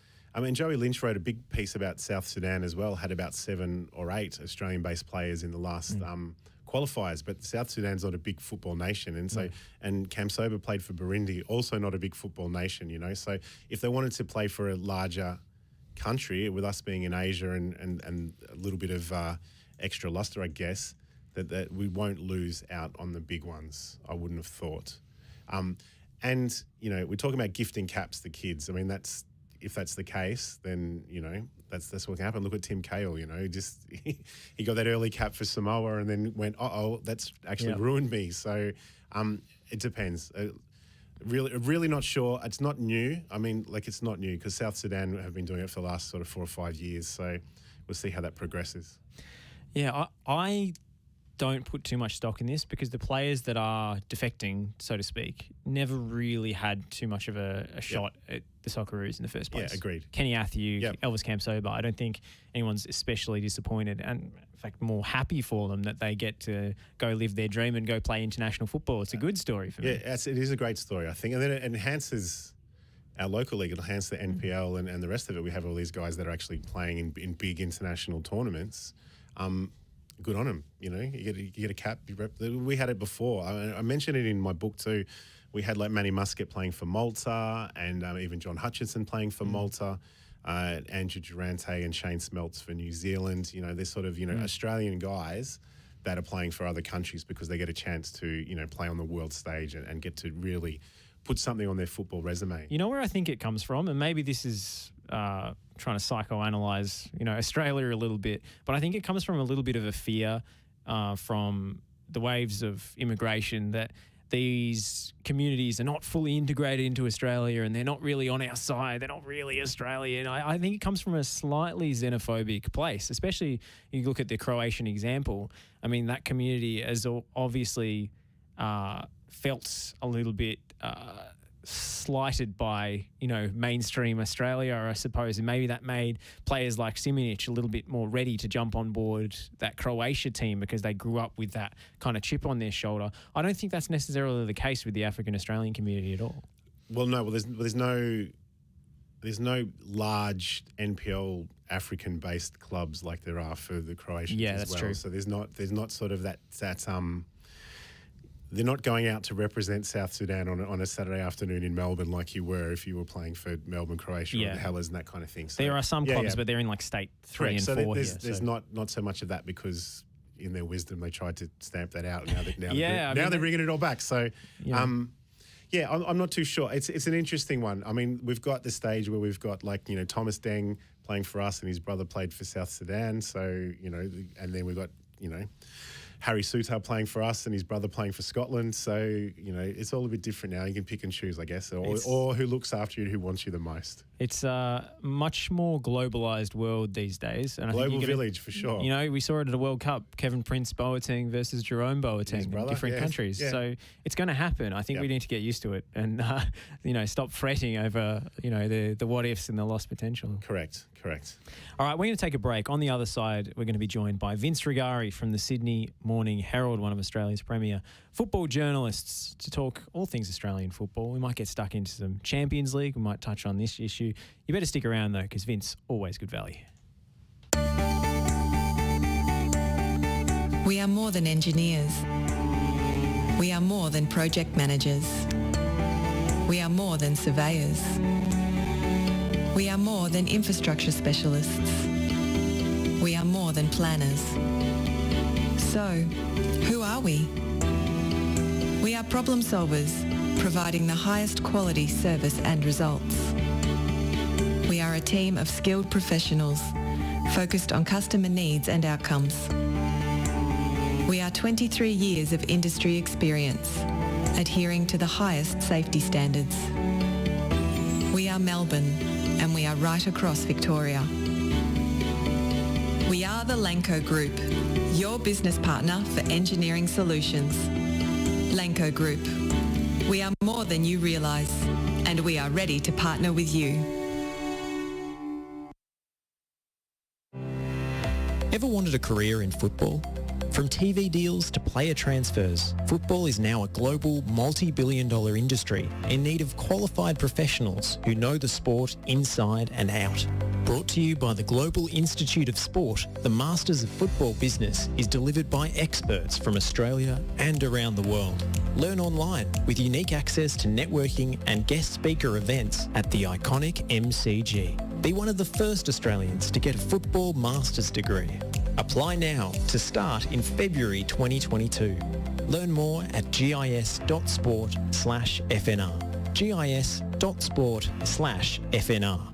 Joey Lynch wrote a big piece about South Sudan as well, had about 7 or 8 Australian-based players in the last qualifiers, but South Sudan's not a big football nation, and so and Kamsoba played for Burundi, also not a big football nation, you know. So if they wanted to play for a larger country, with us being in Asia and a little bit of extra luster, I guess, that we won't lose out on the big ones. I wouldn't have thought. And you know, we're talking about gifting caps to kids. I mean, if that's the case, then you know that's what can happen. Look at Tim Cahill. You know, just he got that early cap for Samoa and then went, that's actually ruined me. So it depends. Really not sure. It's not new. I mean, like, it's not new because South Sudan have been doing it for the last sort of 4 or 5 years. So we'll see how that progresses. Yeah, I don't put too much stock in this because the players that are defecting, so to speak, never really had too much of a shot at the Socceroos in the first place. Yeah, agreed. Kenny Athiu, Elvis Kamsoba, I don't think anyone's especially disappointed and, in fact, more happy for them that they get to go live their dream and go play international football. It's a good story for me. Yeah, it is a great story, I think. And then it enhances our local league. It enhances the NPL and the rest of it. We have all these guys that are actually playing in big international tournaments. Good on them, you know. You get a cap. We had it before. I mentioned it in my book too. We had like Manny Muscat playing for Malta, and even John Hutchinson playing for Malta, Andrew Durante and Shane Smeltz for New Zealand. You know, they're sort of Australian guys that are playing for other countries because they get a chance to play on the world stage and get to really put something on their football resume. You know where I think it comes from, and maybe this is trying to psychoanalyze, Australia a little bit, but I think it comes from a little bit of a fear from the waves of immigration that these communities are not fully integrated into Australia and they're not really on our side. They're not really Australian. I think it comes from a slightly xenophobic place, especially you look at the Croatian example. I mean, that community has obviously felt a little bit slighted by, mainstream Australia, I suppose. And maybe that made players like Simonic a little bit more ready to jump on board that Croatia team because they grew up with that kind of chip on their shoulder. I don't think that's necessarily the case with the African-Australian community at all. Well, no. Well, there's no large NPL African-based clubs like there are for the Croatians as well. That's true. So there's not sort of that they're not going out to represent South Sudan on a Saturday afternoon in Melbourne like you were if you were playing for Melbourne, Croatia, or the Hellers and that kind of thing. So, there are some clubs, but they're in like state 3 and 4 there's not so much of that because in their wisdom they tried to stamp that out. Now they're bringing it all back. So, I'm not too sure. It's an interesting one. I mean, we've got the stage where we've got Thomas Deng playing for us and his brother played for South Sudan. So, and then we've got, Harry Sutar playing for us and his brother playing for Scotland. So, it's all a bit different now. You can pick and choose, I guess, or who looks after you, who wants you the most. It's a much more globalised world these days. And Global village, for sure. We saw it at a World Cup, Kevin Prince Boateng versus Jerome Boateng in different countries. Yeah. So it's going to happen. I think we need to get used to it and, stop fretting over, the what-ifs and the lost potential. Correct. All right, we're going to take a break. On the other side, we're going to be joined by Vince Rugari from the Sydney Morning Herald, one of Australia's premier football journalists, to talk all things Australian football. We might get stuck into some Champions League. We might touch on this issue. You better stick around, though, because Vince, always good value. We are more than engineers. We are more than project managers. We are more than surveyors. We are more than infrastructure specialists. We are more than planners. So, who are we? We are problem solvers, providing the highest quality service and results. We are a team of skilled professionals, focused on customer needs and outcomes. We are 23 years of industry experience, adhering to the highest safety standards. We are Melbourne, and we are right across Victoria. We are the Lanco Group, your business partner for engineering solutions. Lanco Group. We are more than you realise, and we are ready to partner with you. Ever wanted a career in football? From TV deals to player transfers, football is now a global multi-billion-dollar industry in need of qualified professionals who know the sport inside and out. Brought to you by the Global Institute of Sport, the Masters of Football Business is delivered by experts from Australia and around the world. Learn online with unique access to networking and guest speaker events at the iconic MCG. Be one of the first Australians to get a football master's degree. Apply now to start in February 2022. Learn more at gis.sport/FNR. gis.sport/FNR.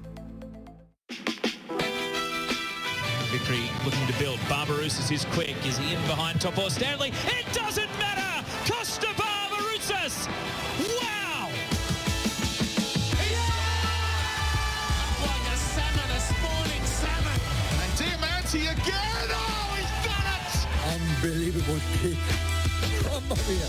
Victory looking to build. Barbarouses is quick. Is he in behind Topo Stanley? It doesn't matter! Costa Barbarouses! Wow! Like a salmon, a spawning salmon. And Diamanti again! Oh, he's done it! Unbelievable kick. Mamma mia.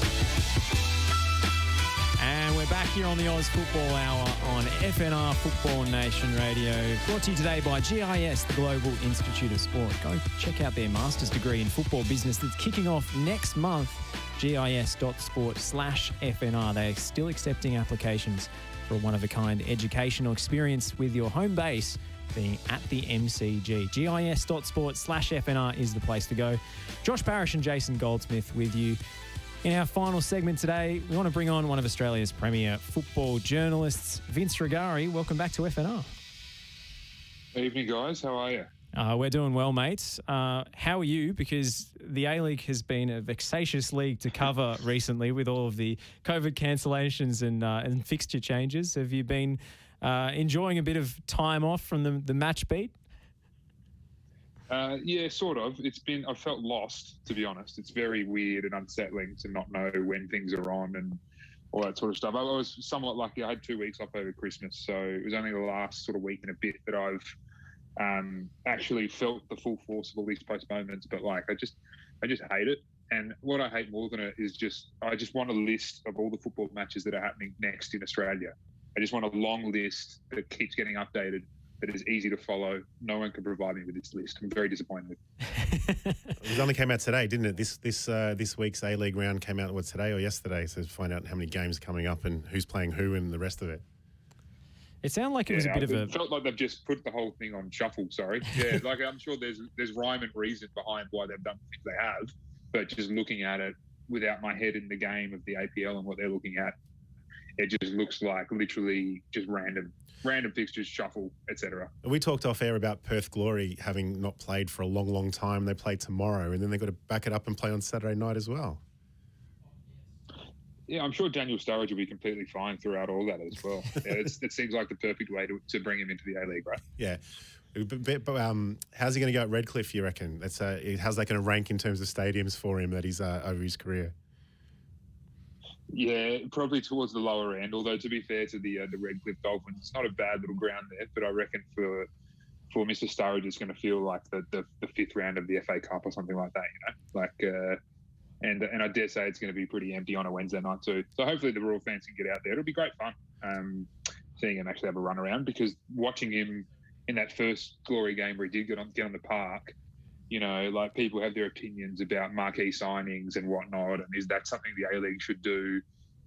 And we're back here on the Oz Football Hour on FNR Football Nation Radio. Brought to you today by GIS, the Global Institute of Sport. Go check out their master's degree in football business that's kicking off next month. GIS.sport/FNR. They're still accepting applications for a one-of-a-kind educational experience with your home base being at the MCG. GIS.sport/FNR is the place to go. Josh Parrish and Jason Goldsmith with you. In our final segment today, we want to bring on one of Australia's premier football journalists, Vince Rugari. Welcome back to FNR. Evening, guys. How are you? We're doing well, mates. How are you? Because the A-League has been a vexatious league to cover recently with all of the COVID cancellations and fixture changes. Have you been enjoying a bit of time off from the match beat? Yeah, sort of. I felt lost, to be honest. It's very weird and unsettling to not know when things are on and all that sort of stuff. I was somewhat lucky. I had 2 weeks off over Christmas, so it was only the last sort of week and a bit that I've actually felt the full force of all these postponements. But I just hate it. And what I hate more than it is I just want a list of all the football matches that are happening next in Australia. I just want a long list that keeps getting updated, that is easy to follow. No one can provide me with this list. I'm very disappointed. It only came out today, didn't it? This week's A-League round came out, today or yesterday? So to find out how many games are coming up and who's playing who and the rest of it. It sounded like it was a bit of a... It felt like they've just put the whole thing on shuffle, sorry. Yeah, I'm sure there's rhyme and reason behind why they've done the things they have, but just looking at it without my head in the game of the APL and what they're looking at, it just looks like literally just random fixtures, shuffle, etc. We talked off air about Perth Glory having not played for a long, long time. They play tomorrow, and then they've got to back it up and play on Saturday night as well. Yeah, I'm sure Daniel Sturridge will be completely fine throughout all that as well. Yeah, it seems like the perfect way to bring him into the A-League, right? Yeah. But how's he going to go at Redcliffe, you reckon? How's that going to rank in terms of stadiums for him that he's over his career? Yeah, probably towards the lower end. Although, to be fair to the Redcliffe Dolphins, it's not a bad little ground there. But I reckon for Mr. Sturridge, it's going to feel like the fifth round of the FA Cup or something like that. And I dare say it's going to be pretty empty on a Wednesday night too. So hopefully the Royal fans can get out there. It'll be great fun seeing him actually have a run around, because watching him in that first Glory game where he did get on the park, people have their opinions about marquee signings and whatnot, and is that something the A-League should do?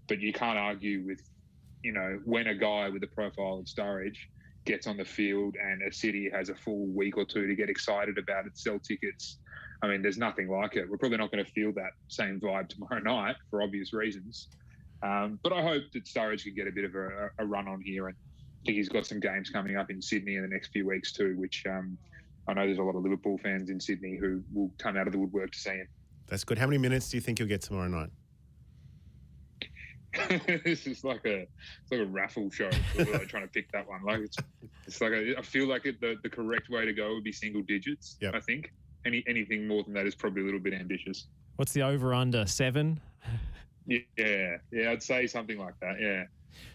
But you can't argue with, when a guy with the profile of Sturridge gets on the field and a city has a full week or two to get excited about it, sell tickets. I mean, there's nothing like it. We're probably not going to feel that same vibe tomorrow night for obvious reasons. But I hope that Sturridge can get a bit of a run on here, and I think he's got some games coming up in Sydney in the next few weeks too, which I know there's a lot of Liverpool fans in Sydney who will come out of the woodwork to see him. That's good. How many minutes do you think he'll get tomorrow night? This is like a raffle show. Trying to pick that one. I feel like the correct way to go would be single digits. Yep. I think anything more than that is probably a little bit ambitious. What's the over/under? 7? Yeah, I'd say something like that. Yeah.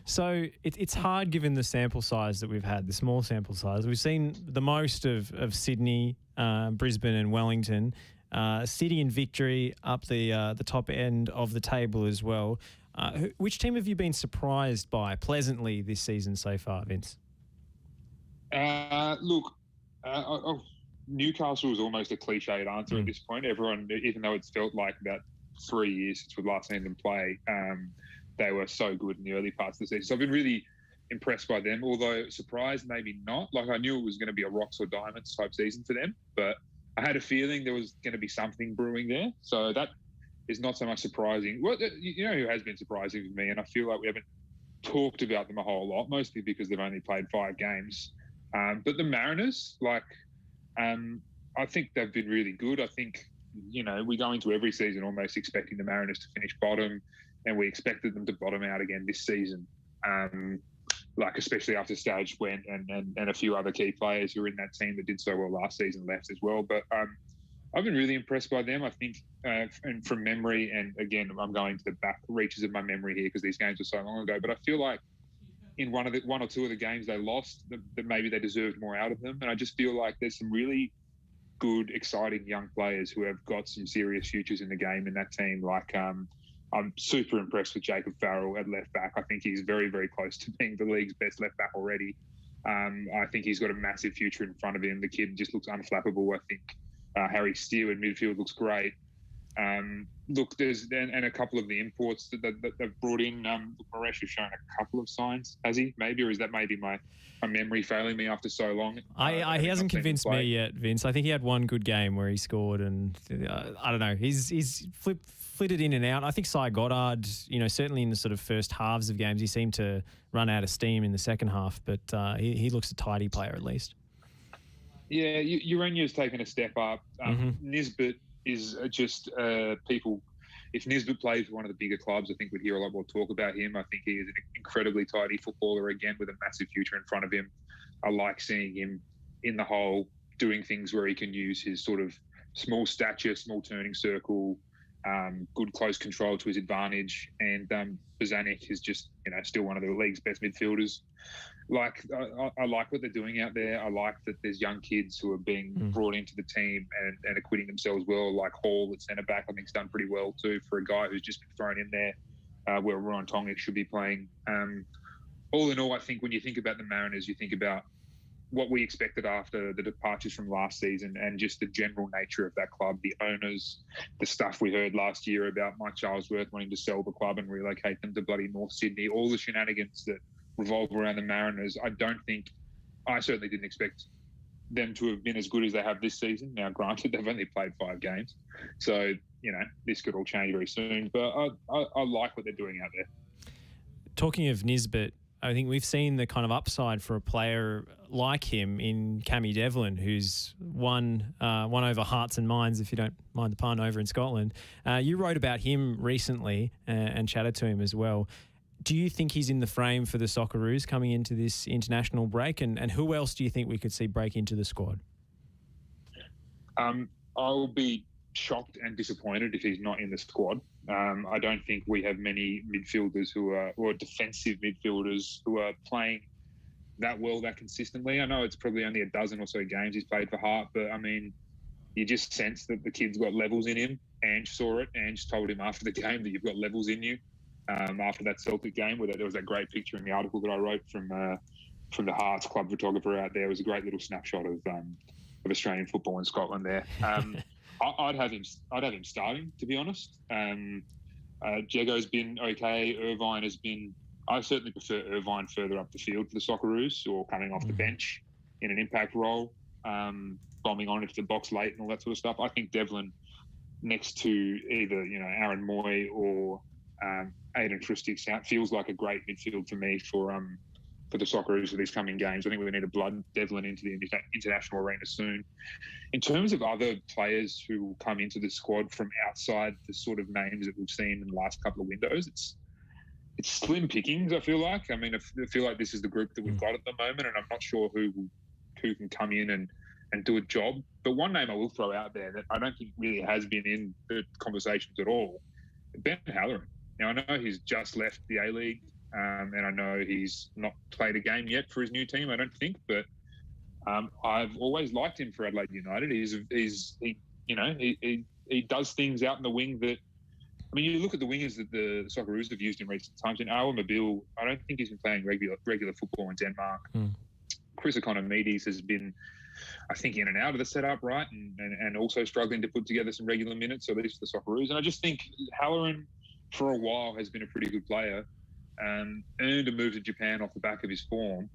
So it's hard given the sample size that we've had, the small sample size. We've seen the most of Sydney, Brisbane and Wellington. City and Victory up the top end of the table as well. Which team have you been surprised by pleasantly this season so far, Vince? Newcastle is almost a cliched answer at this point. Everyone, even though it's felt like about 3 years since we've last seen them play, they were so good in the early parts of the season. So I've been really impressed by them, although surprised maybe not. Like, I knew it was going to be a rocks or diamonds type season for them, but I had a feeling there was going to be something brewing there. So that is not so much surprising. Well, you know who has been surprising for me, and I feel like we haven't talked about them a whole lot, mostly because they've only played 5 games. But the Mariners, I think they've been really good. I think, we go into every season almost expecting the Mariners to finish bottom, and we expected them to bottom out again this season. Especially after Stage went and a few other key players who were in that team that did so well last season left as well. But I've been really impressed by them. I think, and from memory, and again, I'm going to the back reaches of my memory here because these games were so long ago, but I feel like in one or two of the games they lost, that maybe they deserved more out of them. And I just feel like there's some really good, exciting young players who have got some serious futures in the game in that team. I'm super impressed with Jacob Farrell at left back. I think he's very, very close to being the league's best left back already. I think he's got a massive future in front of him. The kid just looks unflappable. I think Harry Steele in midfield looks great. There's a couple of the imports that they've brought in. Moresh has shown a couple of signs, has he? Maybe, or is that maybe my memory failing me after so long? He hasn't convinced me yet, Vince. I think he had one good game where he scored, and I don't know. He's flitted in and out. I think Cy Goddard, certainly in the sort of first halves of games, he seemed to run out of steam in the second half, but he looks a tidy player at least. Yeah, Ureña's taken a step up. Nisbet is just people. If Nisbet plays for one of the bigger clubs, I think we'd hear a lot more talk about him. I think he is an incredibly tidy footballer again with a massive future in front of him. I like seeing him in the hole doing things where he can use his sort of small stature, small turning circle, good close control to his advantage. And Bozanic is just, still one of the league's best midfielders. I like what they're doing out there. I like that there's young kids who are being brought into the team and acquitting themselves well, like Hall at centre-back. I think he's done pretty well too for a guy who's just been thrown in there where Ryan Tongic should be playing. All in all, I think when you think about the Mariners, you think about what we expected after the departures from last season and just the general nature of that club, the owners, the stuff we heard last year about Mike Charlesworth wanting to sell the club and relocate them to bloody North Sydney, all the shenanigans that revolve around the Mariners. I certainly didn't expect them to have been as good as they have this season. Now, granted, they've only played 5 games. So, this could all change very soon. But I like what they're doing out there. Talking of Nisbet, I think we've seen the kind of upside for a player like him in Cammy Devlin, who's won over hearts and minds, if you don't mind the pun, over in Scotland. You wrote about him recently and chatted to him as well. Do you think he's in the frame for the Socceroos coming into this international break? And who else do you think we could see break into the squad? I'll be shocked and disappointed if he's not in the squad. I don't think we have many midfielders or defensive midfielders who are playing that well, that consistently. I know it's probably only a dozen or so games he's played for Hart, but I mean, you just sense that the kid's got levels in him. Ange saw it. Ange told him after the game that you've got levels in you. After that Celtic game, where there was that great picture in the article that I wrote from the Hearts club photographer out there. It was a great little snapshot of Australian football in Scotland there. I'd have him starting, to be honest. Jago's been okay. Irvine has been. I certainly prefer Irvine further up the field for the Socceroos, or coming off the bench in an impact role, bombing on into the box late and all that sort of stuff. I think Devlin, next to either Aaron Moy or Aidan Trustic, feels like a great midfield for me for the Socceroos for these coming games. I think we need to blood Devlin into the international arena soon. In terms of other players who will come into the squad from outside the sort of names that we've seen in the last couple of windows, it's slim pickings, I feel like. I mean, I feel like this is the group that we've got at the moment, and I'm not sure who can come in and do a job. But one name I will throw out there that I don't think really has been in the conversations at all, Ben Halloran. Now, I know he's just left the A-League, and I know he's not played a game yet for his new team, I don't think, but I've always liked him for Adelaide United. He does things out in the wing that, I mean, you look at the wingers that the Socceroos have used in recent times. In Awa Mabil, I don't think he's been playing regular football in Denmark. Chris Economides has been, I think, in and out of the setup, right, and also struggling to put together some regular minutes, at least for the Socceroos. And I just think Halloran, for a while, has been a pretty good player. earned a move to Japan off the back of his form,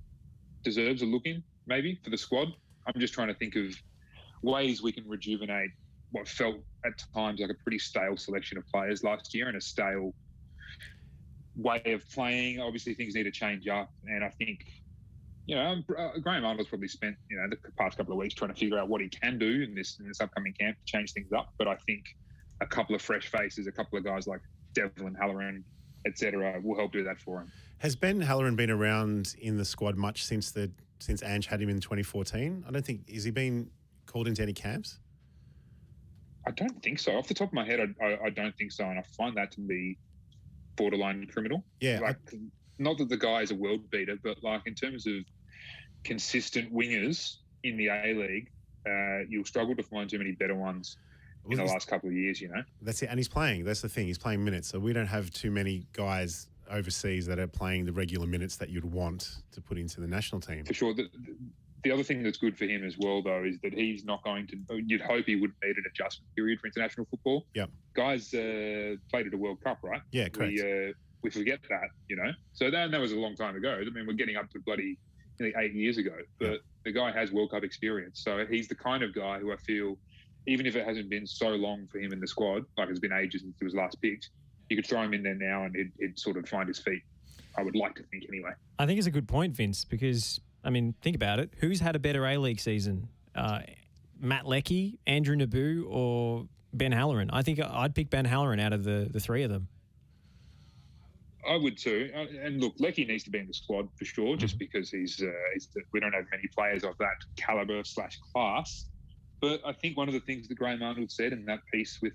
deserves a look in maybe for the squad. I'm just trying to think of ways we can rejuvenate what felt at times like a pretty stale selection of players last year and a stale way of playing. Obviously, things need to change up, and I think, Graham Arnold's probably spent, the past couple of weeks trying to figure out what he can do in this upcoming camp to change things up. But I think a couple of fresh faces, a couple of guys like Devlin, Halloran, etc., will help do that for him. Has Ben Halloran been around in the squad much since Ange had him in 2014? I don't think, has he been called into any camps? I don't think so. Off the top of my head, I don't think so, and I find that to be borderline criminal. Yeah. Not that the guy is a world beater, but in terms of consistent wingers in the A-League, you'll struggle to find too many better ones in the last couple of years, That's it. And he's playing. That's the thing. He's playing minutes. So we don't have too many guys overseas that are playing the regular minutes that you'd want to put into the national team. For sure. The other thing that's good for him as well, though, is that he's not going to... You'd hope he wouldn't need an adjustment period for international football. Yep. Guys played at a World Cup, right? Yeah, correct. We forget that, So that was a long time ago. I mean, we're getting up to bloody nearly 8 years ago. But the guy has World Cup experience. So he's the kind of guy who I feel, even if it hasn't been so long for him in the squad, like it's been ages since he was last picked, you could throw him in there now and he'd sort of find his feet. I would like to think anyway. I think it's a good point, Vince, because... I mean, think about it. Who's had a better A-League season? Matt Leckie, Andrew Naboo, or Ben Halloran? I think I'd pick Ben Halloran out of the three of them. I would too. And look, Leckie needs to be in the squad for sure, just because we don't have many players of that caliber / class. But I think one of the things that Graham Arnold said in that piece with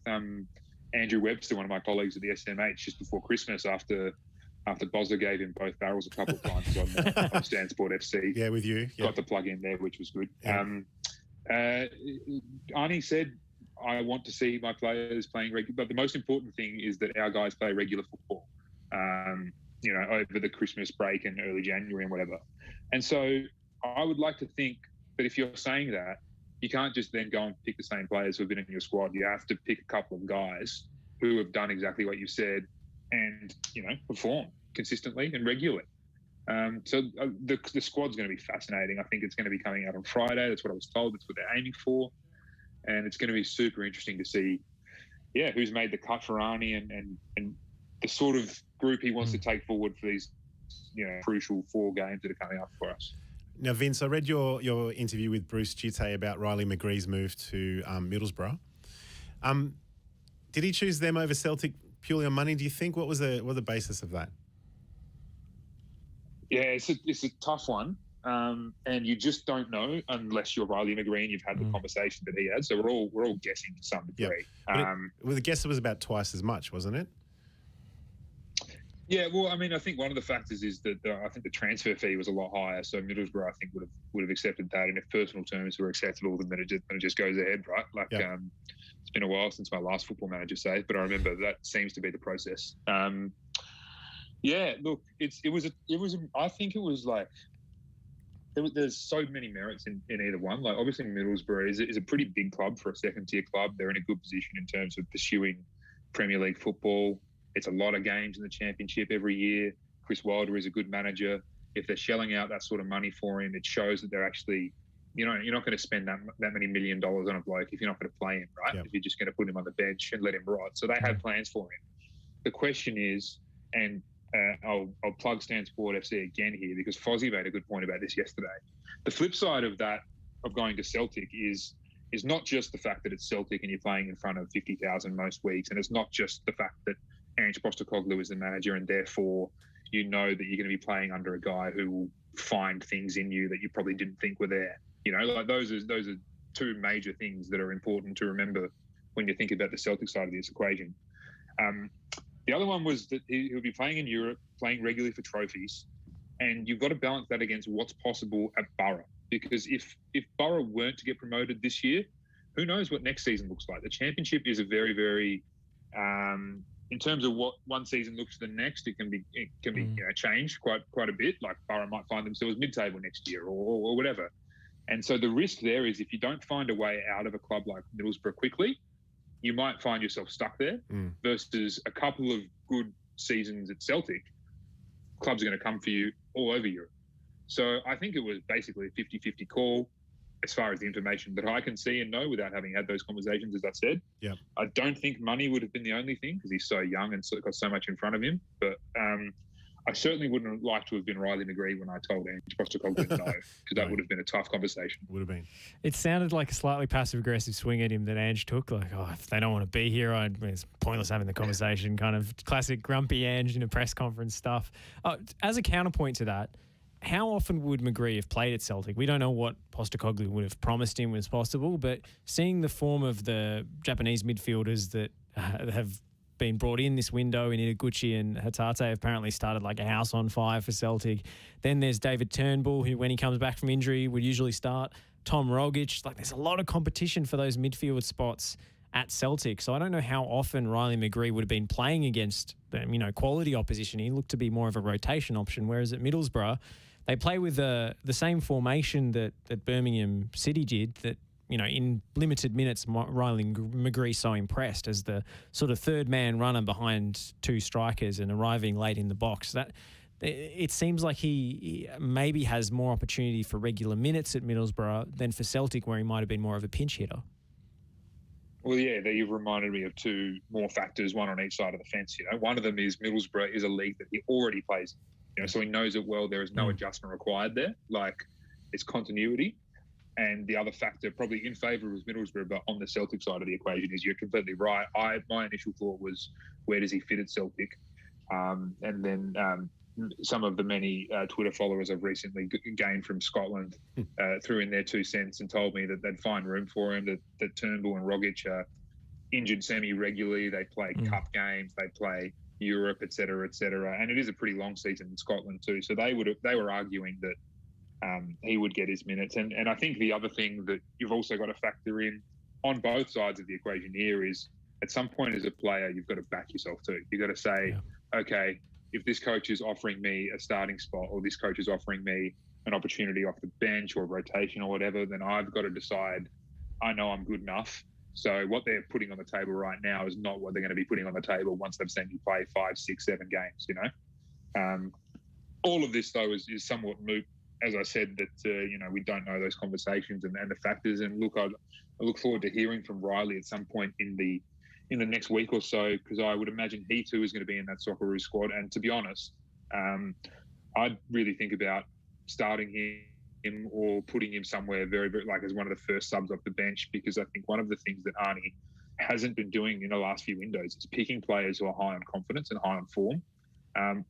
Andrew Webster, one of my colleagues at the SMH, just before Christmas, after Bosler gave him both barrels a couple of times on Stan Sport FC. Yeah, with you. Got the plug in there, which was good. Yeah. Arnie said, I want to see my players playing regular, but the most important thing is that our guys play regular football, over the Christmas break and early January and whatever. And so I would like to think that if you're saying that, you can't just then go and pick the same players who have been in your squad. You have to pick a couple of guys who have done exactly what you said and, perform consistently and regularly. So the squad's going to be fascinating. I think it's going to be coming out on Friday. That's what I was told. That's what they're aiming for. And it's going to be super interesting to see, who's made the cut for Arnie and the sort of group he wants to take forward for these, crucial 4 games that are coming up for us. Now, Vince, I read your interview with Bruce Jitte about Riley McGree's move to Middlesbrough. Did he choose them over Celtic purely on money, do you think? What was the basis of that? Yeah, it's a tough one. And you just don't know unless you're Riley McGree and you've had the conversation that he had. So we're all guessing to some degree. Yep. Well, the guess it was about twice as much, wasn't it? Yeah, well, I mean, I think one of the factors is that I think the transfer fee was a lot higher. So Middlesbrough, I think, would have accepted that. And if personal terms were acceptable, then it just goes ahead, right? It's been a while since my last football manager saved, but I remember that seems to be the process. Look, I think it was like, there's so many merits in either one. Like, obviously Middlesbrough is a pretty big club for a second-tier club. They're in a good position in terms of pursuing Premier League football. It's a lot of games in the Championship every year. Chris Wilder is a good manager. If they're shelling out that sort of money for him, it shows that they're actually, you're not going to spend that many $1 million on a bloke if you're not going to play him, right? Yep. If you're just going to put him on the bench and let him rot. So they have plans for him. The question is, and I'll plug Stan Sport FC again here because Fozzie made a good point about this yesterday. The flip side of that, of going to Celtic, is not just the fact that it's Celtic and you're playing in front of 50,000 most weeks, and it's not just the fact that Ange Postecoglou is the manager and therefore you know that you're going to be playing under a guy who will find things in you that you probably didn't think were there. Those are two major things that are important to remember when you think about the Celtic side of this equation. The other one was that he'll be playing in Europe, playing regularly for trophies, and you've got to balance that against what's possible at Borough. Because if Borough weren't to get promoted this year, who knows what next season looks like? The Championship is a very, very, in terms of what one season looks to the next, it can be changed quite a bit. Like Borough might find themselves mid-table next year or whatever. And so the risk there is if you don't find a way out of a club like Middlesbrough quickly, you might find yourself stuck there versus a couple of good seasons at Celtic. clubs are going to come for you all over Europe. So I think it was basically a 50-50 call as far as the information that I can see and know without having had those conversations, as I said. Yeah. I don't think money would have been the only thing because he's so young and got so much in front of him. But I certainly wouldn't like to have been Riley McGree when I told Ange Postecoglou no, because that would have been a tough conversation. Would have been. It sounded like a slightly passive-aggressive swing at him that Ange took. Like, if they don't want to be here, it's pointless having the conversation. Kind of classic grumpy Ange in a press conference stuff. As a counterpoint to that, how often would McGree have played at Celtic? We don't know what Postecoglou would have promised him was possible, but seeing the form of the Japanese midfielders that have been brought in this window in Itaguchi and Hatate apparently started like a house on fire for Celtic. Then there's David Turnbull, who when he comes back from injury would usually start. Tom Rogic. Like, there's a lot of competition for those midfield spots at Celtic. So I don't know how often Riley McGree would have been playing against quality opposition. He looked to be more of a rotation option, whereas at Middlesbrough, they play with the same formation that Birmingham City did, that, in limited minutes, Riley McGree so impressed as the sort of third man runner behind two strikers and arriving late in the box. That it seems like he maybe has more opportunity for regular minutes at Middlesbrough than for Celtic, where he might have been more of a pinch hitter. Well, yeah, you've reminded me of two more factors, one on each side of the fence. One of them is Middlesbrough is a league that he already plays in. So he knows it well. There is no adjustment required there. Like, it's continuity. And the other factor, probably in favour of Middlesbrough, but on the Celtic side of the equation, is you're completely right. My initial thought was, where does he fit at Celtic? And then some of the many Twitter followers I've recently gained from Scotland threw in their 2 cents and told me that they'd find room for him, that Turnbull and Rogic are injured semi-regularly. They play cup games, they play Europe, et cetera, and it is a pretty long season in Scotland too. So they were arguing that he would get his minutes. And I think the other thing that you've also got to factor in on both sides of the equation here is, at some point as a player, you've got to back yourself too. You've got to say, okay, if this coach is offering me a starting spot, or this coach is offering me an opportunity off the bench or rotation or whatever, then I've got to decide, I know I'm good enough. So what they're putting on the table right now is not what they're going to be putting on the table once they've seen you play 5, 6, 7 games, All of this, though, is somewhat moot. As I said, that, we don't know those conversations and the factors. And look, I look forward to hearing from Riley at some point in the next week or so, because I would imagine he too is going to be in that Socceroos squad. And to be honest, I'd really think about starting him or putting him somewhere very, very, like as one of the first subs off the bench, because I think one of the things that Arnie hasn't been doing in the last few windows is picking players who are high on confidence and high on form.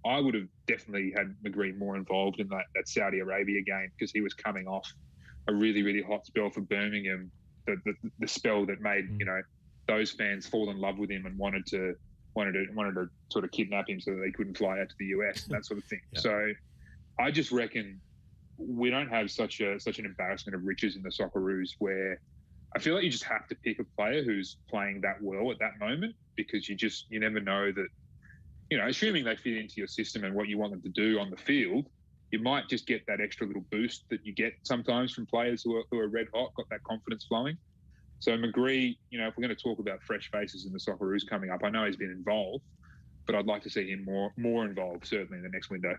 I would have definitely had McGree more involved in that Saudi Arabia game, because he was coming off a really, really hot spell for Birmingham, the spell that made, those fans fall in love with him and wanted to sort of kidnap him so that they couldn't fly out to the US and that sort of thing. Yeah. So I just reckon we don't have such an embarrassment of riches in the Socceroos, where I feel like you just have to pick a player who's playing that well at that moment, because you never know that, assuming they fit into your system and what you want them to do on the field, you might just get that extra little boost that you get sometimes from players who are red hot, got that confidence flowing. So McGree, if we're going to talk about fresh faces in the Socceroos coming up, I know he's been involved, but I'd like to see him more involved, certainly in the next window.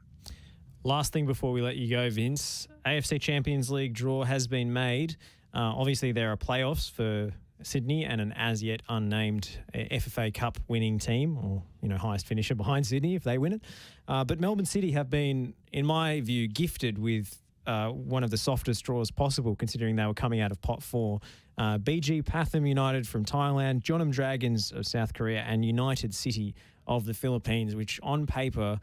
Last thing before we let you go, Vince, AFC Champions League draw has been made. Obviously, there are playoffs for Sydney and an as yet unnamed FFA Cup winning team, or highest finisher behind Sydney if they win it. But Melbourne City have been, in my view, gifted with one of the softest draws possible, considering they were coming out of pot 4. BG Pathum United from Thailand, Jeonnam Dragons of South Korea, and United City of the Philippines, which on paper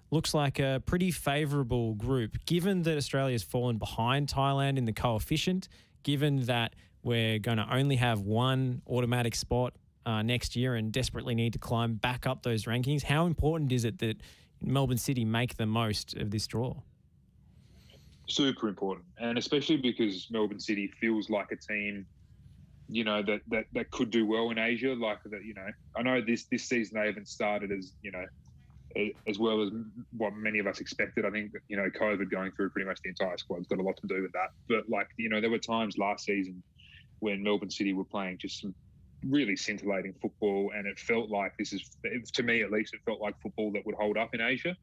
looks like a pretty favourable group, given that Australia's fallen behind Thailand in the coefficient, given that we're going to only have one automatic spot next year and desperately need to climb back up those rankings. How important is it that Melbourne City make the most of this draw? Super important, and especially because Melbourne City feels like a team, that could do well in Asia. Like that, I know this season they haven't started as well as what many of us expected. I think COVID going through pretty much the entire squad's got a lot to do with that. But there were times last season when Melbourne City were playing just some really scintillating football, and it felt like to me at least, it felt like football that would hold up in Asia.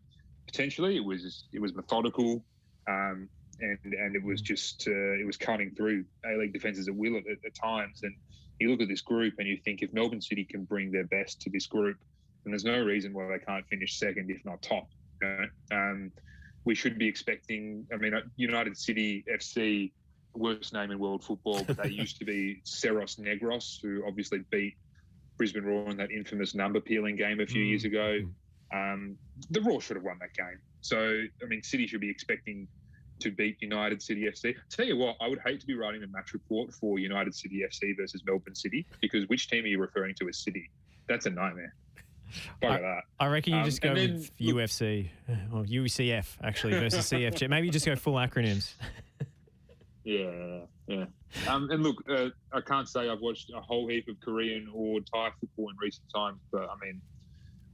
potentially. It was methodical, and it was just it was cutting through A-League defences at will at times. And you look at this group and you think if Melbourne City can bring their best to this group, then there's no reason why they can't finish second, if not top. You know? We should be expecting. I mean, United City FC, worst name in world football, but they used to be Cerros Negros, who obviously beat Brisbane Roar in that infamous number peeling game a few years ago. The Roar should have won that game. So, I mean, City should be expecting to beat United City FC. Tell you what, I would hate to be writing a match report for United City FC versus Melbourne City, because which team are you referring to as City? That's a nightmare. I reckn you just go with UFC or UCF actually versus CFG. Maybe you just go full acronyms. Yeah. And look, I can't say I've watched a whole heap of Korean or Thai football in recent times, but I mean,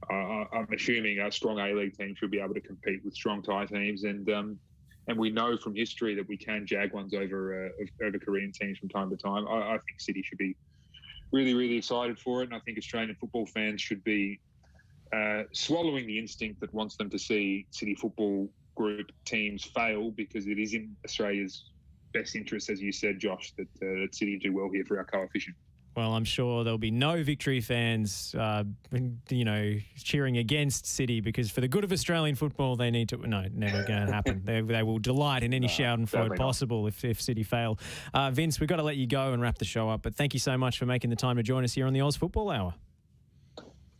I'm assuming a strong A-League team should be able to compete with strong Thai teams, and we know from history that we can jag ones over Korean teams from time to time. I think City should be really, really excited for it, and I think Australian football fans should be swallowing the instinct that wants them to see City Football Group teams fail, because it is in Australia's best interest, as you said, Josh, that City do well here for our coefficient. Well, I'm sure there'll be no Victory fans, cheering against City, because for the good of Australian football, they need to. No, never going to happen. They will delight in any shout and float possible if City fail. Vince, we've got to let you go and wrap the show up, but thank you so much for making the time to join us here on the Oz Football Hour.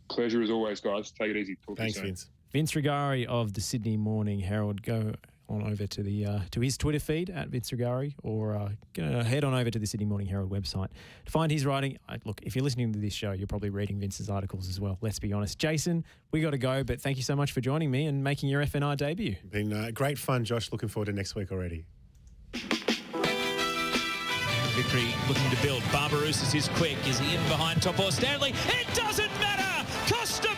Pleasure as always, guys. Take it easy. Thanks, Vince. Vince Rugari of the Sydney Morning Herald. Go on over to the to his Twitter feed at Vince Rugari, or head on over to the Sydney Morning Herald website to find his writing. Look, if you're listening to this show, you're probably reading Vince's articles as well. Let's be honest. Jason, we got to go, but thank you so much for joining me and making your FNR debut. Been great fun, Josh. Looking forward to next week already. Victory looking to build. Barbarouses is quick. Is he in behind Top or Stanley? It doesn't matter. Costa